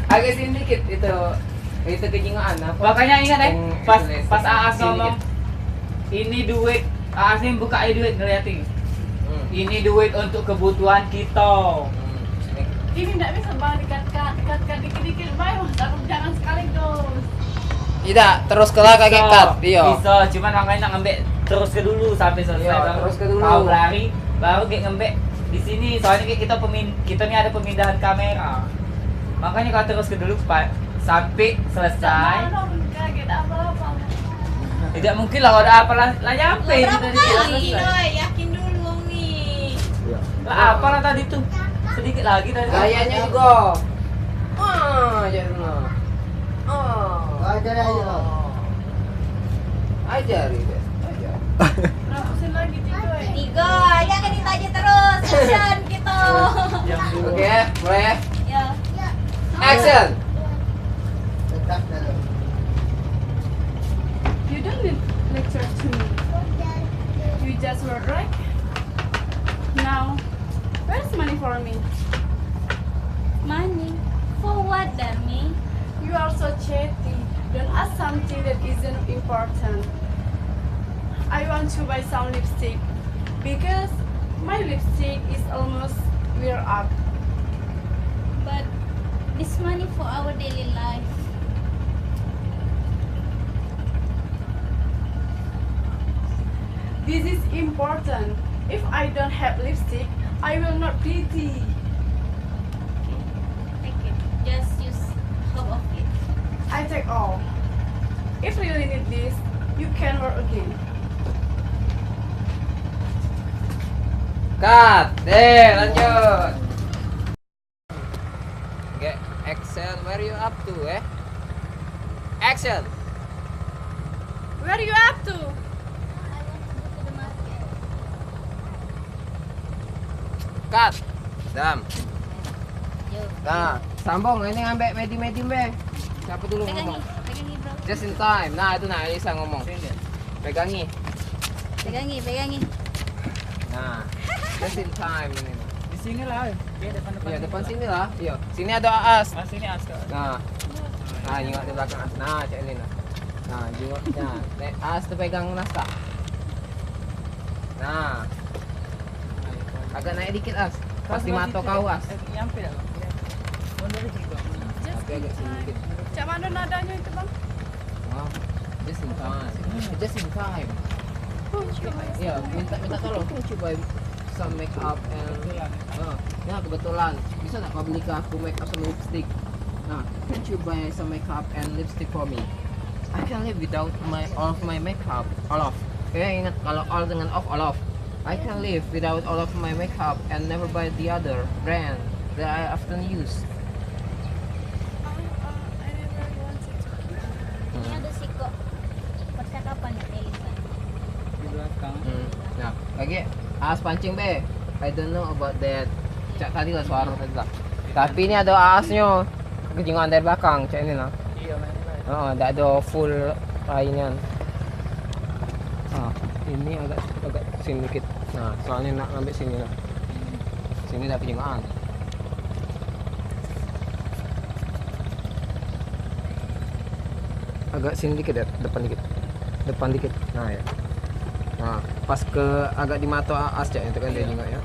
Agak sedikit itu kejingaan apa? Makanya ingat pas Itu, Aas sini ngomong ini duit, Aas ini buka duit ngeliatin. Hmm. Ini duit untuk kebutuhan kita. Ini nggak bisa bang dikat dikit-dikit baik mas, aku jangan sekaligus. Tidak, terus kelah kakek cut. Iya. Bisa, cuman makanya ngambil terus ke dulu sampai selesai Iya, baru terus ke dulu. tahu lari, baru kayak ngambil di sini. Soalnya kayak kita nih ada pemindahan kamera. Makanya kalau terus ke dulu sampai selesai. Jangan dong kaget apa-apa. Tidak mungkin lah ada apa lah nyampe ini Berapa tadi kali selesai. Doi, yakin dulu nih. Lah apa lah tadi tuh? Sedikit lagi tadi. Gayanya juga. Jadi no. Ajar aja. Ajar itu. Ajar. Rapusin lagi Doi. Tiga, jangan ditanya terus. Action gitu. Oke, mulai. Ya. Action. Tetap dalam. You don't need lecture to me. You just were right. Now, where's money for me? Money. For what, Dami? You are so chatty. Don't ask something that isn't important. I want to buy some lipstick because my lipstick is almost wear up. But this money for our daily life. This is important. If I don't have lipstick, I will not pretty. Take it. Just use half of it. I take all. If you really need this, you can work again. Cut. Lanjut. Oke, action. Where you up to, Action. Where are you up to? I want to go to the market. Cut. Dam. Yo. Nah, sambung ini ngambil medium be. Siapa dulu ngomong? Pegangi bro. Just in time. Nah, itu nah Elisa ngomong. Pegangi. Pegangi. Nah, just in time ini. Di sini lah. Ya depan. Iya, depan sini lah. Iya. Sini ada Aas. Ah, sini Aska. Nah. Nah, jengok di belakang As. Nah, cek ini nah. Nah, jengok. Nah, As tuh pegang naskah. Nah. Agak naik dikit As. Pasti mato kau As. Nyampe dah. Mundur juga. Tapi agak sini dikit. Cak mana nadanya itu bang? Oh, just in time. Just in time. Iya, minta tolong tuh coba some make up and ya kebetulan bisa nggak kau beli ke aku make up sama lipstick. Nah, could you buy some makeup and lipstick for me? I can live without all of my makeup. All of. Kayaknya ingat kalau all dengan all of. I can live without all of my makeup and never buy the other brand that I often use. I never wanted to. Ini ada siko. Percakapan ya Elisa. Di belakang. Nah, lagi Aas pancing be. I don't know about that. Cak tadi lah suara tadi lah. Tapi ini ada Aasnya. Kejingan dari belakang, cak ini lah. Iya, main lah. Oh, tidak ada full lainnya. Ini agak sini dikit. Nah, soalnya nak ngambil sini lah. Sini dah kejingan. Agak sini dikit ya, depan dikit. Nah ya. Nah, pas ke agak di mata Aas cak itu kan dia juga ya.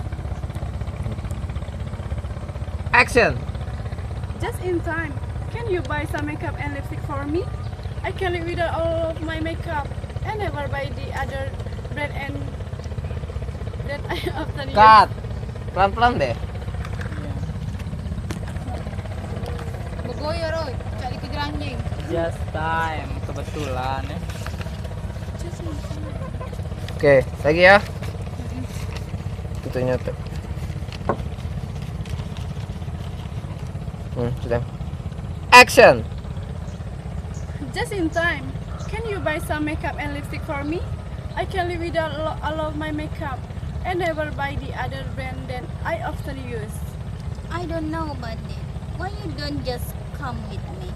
Action. Just in time. Can you buy some makeup and lipstick for me? I can live without all of my makeup and never buy the other brand and that I often use. Cut. Pelan-pelan deh. Begoyo Roy, cari kejar anjing. Just time, kebetulan ya. Just in time. Oke, lagi ya. Kita nyotek. Sudah. Action. Just in time. Can you buy some makeup and lipstick for me? I can live without all of my makeup and never buy the other brand that I often use. I don't know about it. Why you don't just come with me?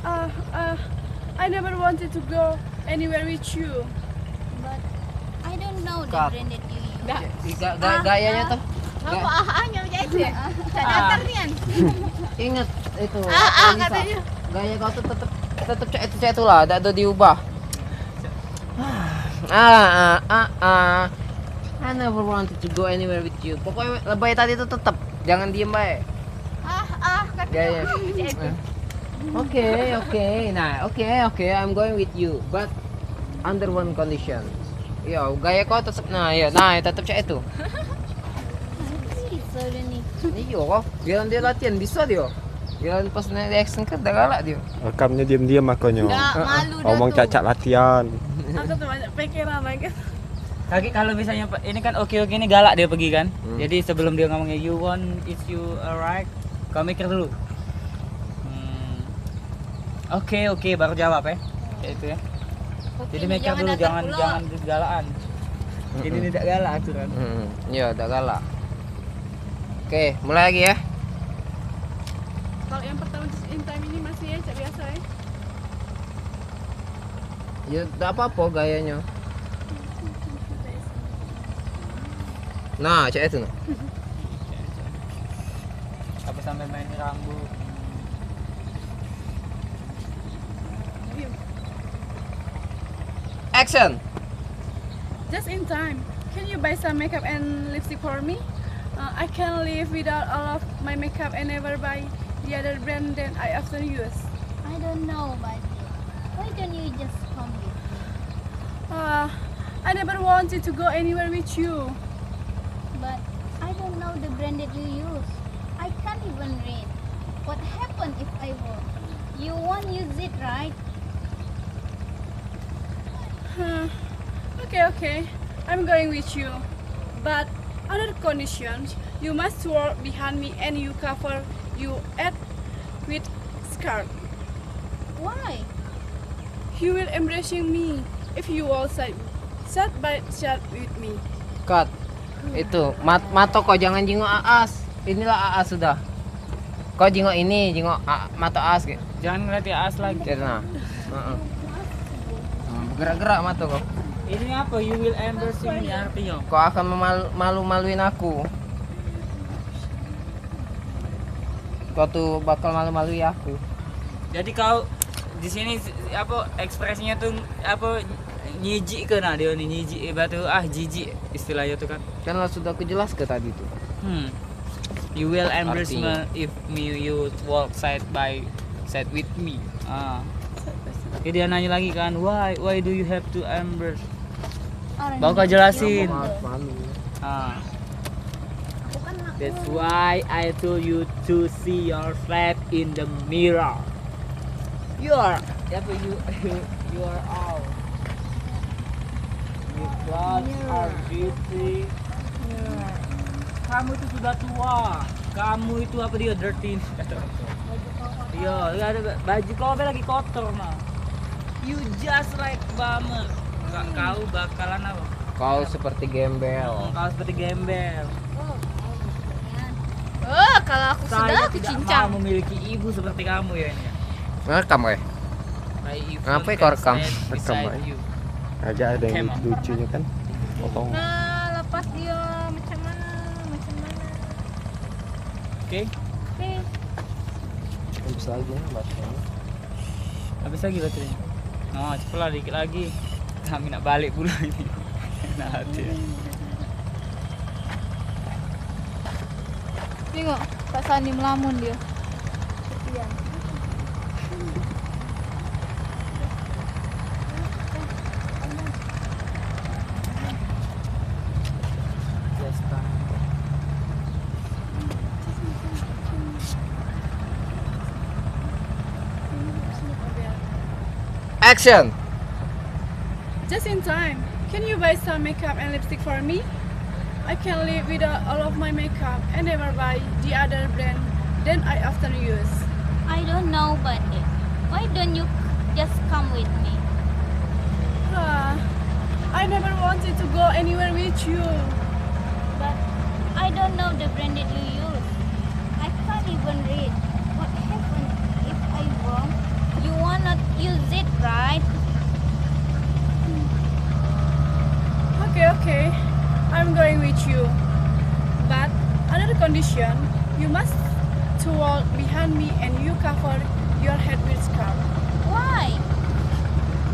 I never wanted to go anywhere with you. But I don't know the Cut. brand that you use. Gayanya tuh. Apa ahnya itu ya? Datar nian. Ingat itu. Ah, Lisa. katanya. Gaya kau tuh tetep cek itu lah, tidak ada diubah. I never wanted to go anywhere with you. Pokoknya lebay tadi itu tetep, jangan diem baik. Katanya. Gaya. Oke, I'm going with you, but under one condition. Yo, gaya kau tetep, tetep cek itu. So nih. Iya kok, biar dia latihan bisa dia. Biar pas naik action kan udah galak dia. Rekamnya diam-diam makanya. Nggak, malu dah Ngomong tuh. cacat latihan. Aku tuh banyak pikiran lagi. Kaki kalau misalnya ini kan oke ini galak dia pergi kan. Hmm. Jadi sebelum dia ngomongnya you want is you alright, kau mikir dulu. Oke baru jawab ya. Kayak itu ya. Jadi mikir dulu jangan galakan. Jadi tidak galak aturan. Iya, udah galak. Oke, mulai lagi ya. Kalau yang pertama just in time ini masih ya cak biasa ya. Ya, tidak apa-apa gayanya. Nah, cek itu. Nah. Apa sampai main rambut. Action. Just in time. Can you buy some makeup and lipstick for me? I can live without all of my makeup and never buy the other brand that I often use. I don't know about it. Why don't you just come with me? I never wanted to go anywhere with you. But I don't know the brand that you use. I can't even read. What happened if I won't? You won't use it, right? Okay. I'm going with you. But under conditions, you must walk behind me and you cover you at with skirt. Why? You will embracing me if you all side by side with me. Cut. Itu, Mato kau jangan jenguk Aas. Inilah Aas sudah. Kau jenguk ini, jenguk Mato Aas gitu. Jangan ngeliat Aas lagi. Nah. Gerak-gerak Mato kau. Ini apa? You will embarrassing me artinya. Kau akan malu-maluin aku. Kau tuh bakal malu-malui aku. Jadi kau di sini apa ekspresinya tuh apa nyijik ke nah dia nih nyijik batu jijik istilahnya tuh kan. Kan lo sudah kejelas ke tadi tuh. You will embrace Artinya. me if you walk side by side with me. Jadi dia nanya lagi kan, why do you have to embrace? Bang kau jelasin. Malu. That's why I told you to see your face in the mirror. You are all. Your clothes are beauty. Kamu itu sudah tua. Kamu itu apa dia dirty? Iya, ada baju kau lagi kotor mah. You just like bummer. Kau bakalan apa? Kau seperti gembel. Kau seperti gembel. Kalau aku Saya sudah aku tidak cincang. mau memiliki ibu seperti kamu ya ini. Ngerekam ya? My evil Ngapain can kau rekam? stand Rekam beside aja. you. Agak ada yang Kemah. lucunya kan. Potong. Nah, lepas dia macam mana? Oke, Oke. Bisa lagi ya baterainya. habis lagi baterainya. Oh, cepatlah dikit lagi. Kami nak balik pula ini. Nah, hati. Tengok, Kak Sani melamun dia. Kesian. Action. Just in time. Can you buy some makeup and lipstick for me? I can live without all of my makeup and never buy the other brand than I often use. I don't know, but why don't you just come with me? I never wanted to go anywhere with you. But I don't know the brand that you use. I can't even read. What happens if I wrong? You wanna use it, right? Okay. I'm going with you. But another condition, you must to walk behind me and you cover your head with scarf. Why?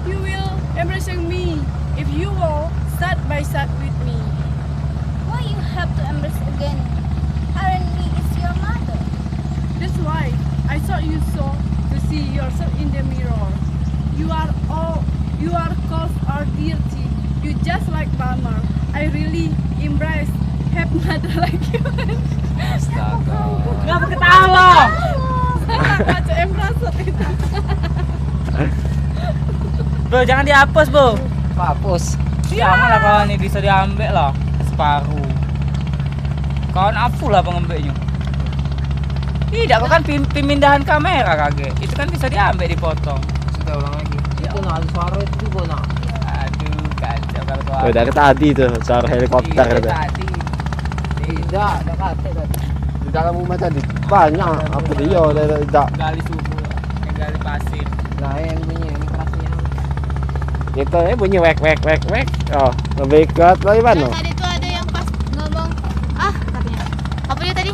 You will embracing me if you walk side by side with me. Why you have to embrace again? Aren't me is your mother? That's why I thought you saw to see yourself in the mirror. You are cold or dirty. You just like Balmer. I really embrace have mother like you. Astaga. Kenapa ketawa? Baca embrace itu. Bro, jangan dihapus, Bro. Hapus. Jangan lah kawan ini bisa diambil lah separuh. Kawan afu lah pengembeknya. Tidak, kau kan pemindahan kamera kaget. Itu kan bisa diambil dipotong. Sudah ulang lagi. Itu nah suara itu juga nah. Aduh, kacau kalau kau. Oh, dari tadi tuh suara helikopter Iya, itu. tadi. Tidak, ada kata tadi. Di dalam rumah tadi banyak apa dia tidak. Gali subuh, gali pasir. Nah, yang bunyi ini kerasnya. Itu bunyi wek. Oh, lebih kuat lagi mana? Tadi tuh ada yang pas ngomong, katanya. Apa dia tadi?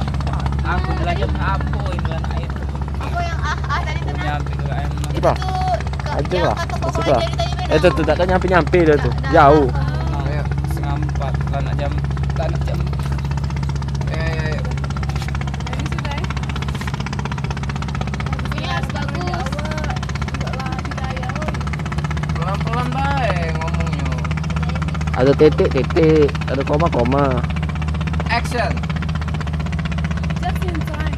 Aku belajar apa ini air. Apa yang tadi tuh? Nyampe ke air. Itu Apa? tuh Aja yang lah. kata Masuk pokoknya lah. dari tadi benar. Itu tuh tak nyampe dia tuh. Jauh. Ayo. 3:04, lah nak jam. Ayo. Jadi sudah. Ini harus bagus. Pelan-pelan baik ngomongnya. Ada titik, ada koma. Action. Just in time.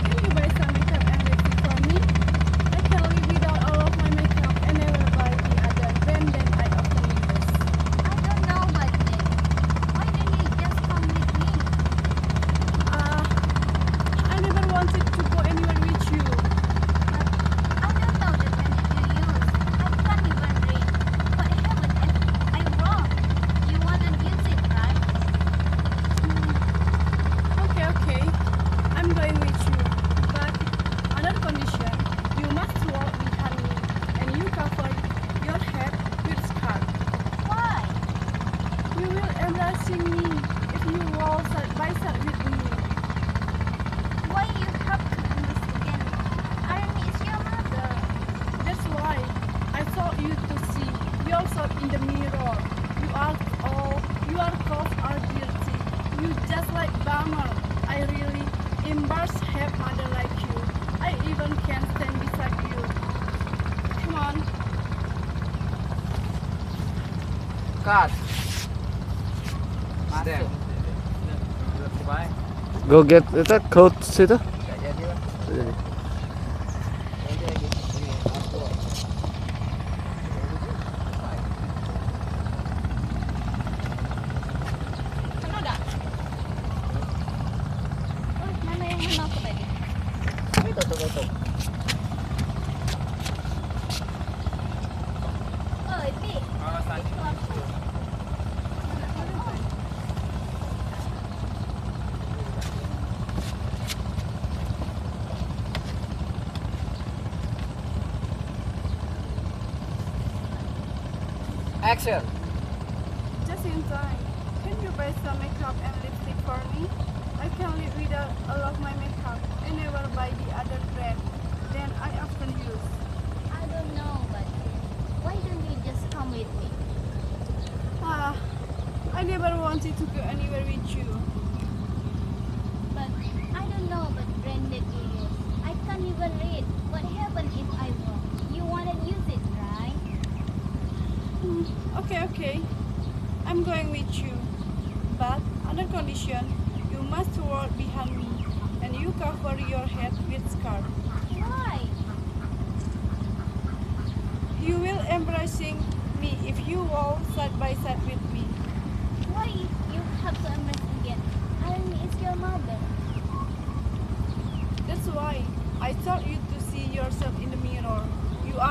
Can you buy some makeup and lipstick for me? I can live without all of my makeup and never buy the other brand that I often use. I don't know, but why don't you just come with me? I never wanted to go anywhere with you. I don't know the brand that you use. I can't even read. What happens if I'm wrong? You wanna use it, right? Okay. I'm going with you. But another condition, you must walk behind me and you cover your head with scarf. Why? You will embracing me if you walk side by side with me. Why you have to embrace again? Army is your mother. That's why I thought you to see yourself in the mirror. You are cold or dirty. You just like Bummer. I really embarrass have mother like you. I even can't stand beside you. Come on. Cut. Masuk. Baik. Go get itu coach itu. Enggak jadi lah. Nanti lagi. Ini aku. Kan ada. Mana yang mana aku tadi? Itu tutup. Oh, ini. Oh, tadi. Action. Just in time. Can you buy some makeup and lipstick for me? I can live without all of my makeup and never buy the other brand than I often use. I don't know, but why don't you just come with me? I never wanted to go anywhere with you. But I don't know what brand that you use. I can't even read. What happens if I want? You wanna use it, right? Okay. I'm going with you. But under condition, you must walk behind me and you cover your head with scarf. Why? You will embracing me if you walk side by side with me. Why you have to embrace again? Alani is your mother. That's why I told you to see yourself in the mirror. Your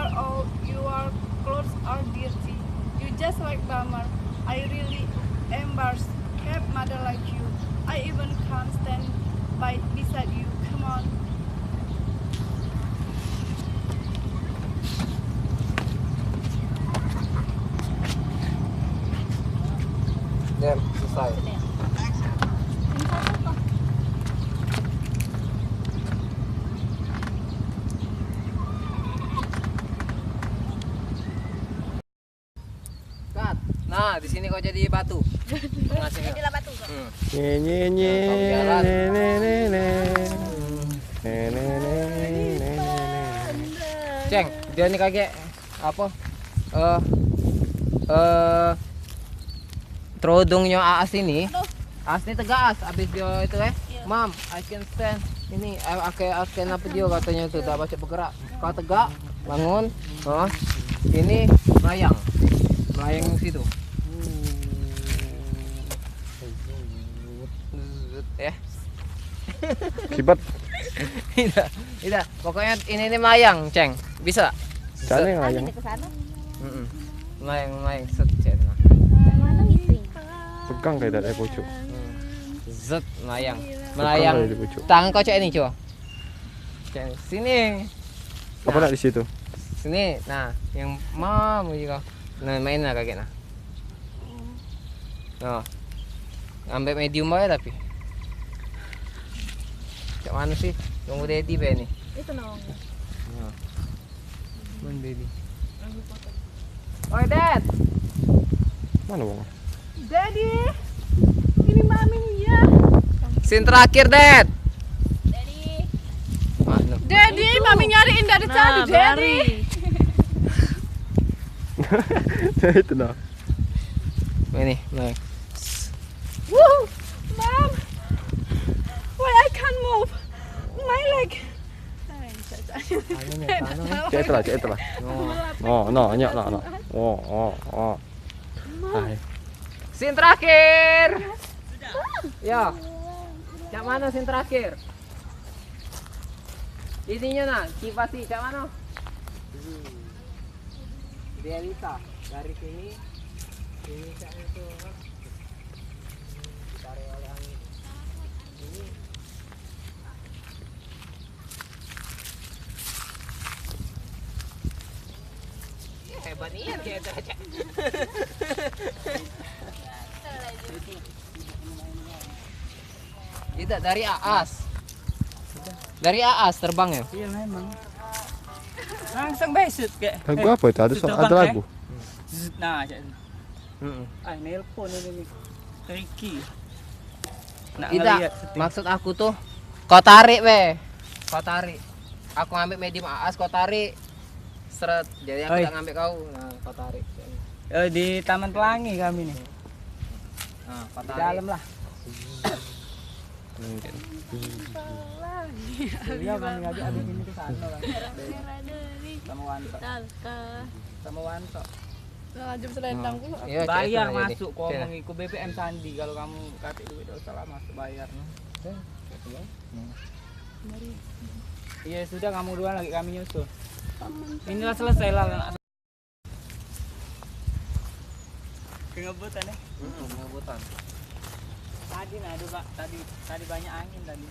clothes are dirty. You just like Bummer. I really embarrassed. Have mother like you. I even can't stand beside you. Come on. Der, selesai. Cut. Nah, di sini kau jadi batu. Ngasih nggak? Jadilah batu. Nye nye nye ne ne ne ne. Ne ne ne ne ne. Ceng, dia nih kayak apa? Terodongnya Aas ini. Aas ini tegas abis dia itu Mam, I can stand. Ini I can apa dia katanya itu tak baca bergerak. Kau tegak, bangun. Ini melayang. Melayang situ. Ya. Kibat. Tidak. Pokoknya ini melayang, Ceng. Bisa. Sana yang layang. Ke sana. Melayang set set. Mana itu? Pegang kayak dari pucuk. Zet melayang. Pegang Melayang. dari pucuk. Tangan kau cek ini coba. Cek sini. Apa nak di situ? Sini. Nah, yang mam juga. Nah, main lah kakek nah. Nah. Ambil medium aja tapi. Cak mana sih? Tunggu daddy be nih. Itu nong. Nah. Man baby. Oi, Dad. Mana bang? Daddy, ini maminya. Scene terakhir, Dad. Dari Mana? Daddy, mami nyariin dari tadi. Daddy. Itu nah. Ini, nah. Woo, Mom. Why I can't move? My leg. Cek itulah. No, nyak no. Oh. Hai. Scene terakhir. Ya. Cak mana scene terakhir? Ininya nah, kipas sih cak mana? Dia bisa dari sini caknya tuh ditarik oleh angin. Ini hebat nih kayak cak. Tidak dari Aas. Dari Aas terbang ya? Iya memang. Langsung besut kayak. Lagu apa itu? Ada lagu. Nah, nelpon ini nih. Ricky. Tidak, maksud aku tuh kau tarik kau tarik. Aku ngambil medium Aas, kau tarik seret. Jadi aku tak ngambil kau, nah kau tarik. Di Taman Pelangi kami nih. Nah, kau Di tarik. dalam lah. Iya kami ngajak abis ini ke sana kan. Sama Wanto. Sama Wanto. Jam selendang pula. Iya, cek Bayar itu aja masuk deh. kok Cek. mengiku BBM Sandi kalau kamu kasih duit dosa salah masuk bayar. Iya sudah kamu duluan lagi kami nyusul. Inilah selesai lah. Kengebutan ya? Pengebutan. Tadi nah aduh Pak, tadi banyak angin tadi.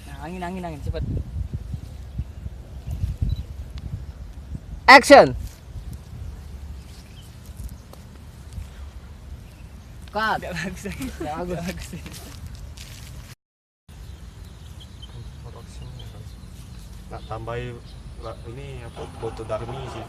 Nah, angin cepat. Action. Cut. Enggak bagus. Enggak bagus. Nak tambahin ini apa foto Darmi sih.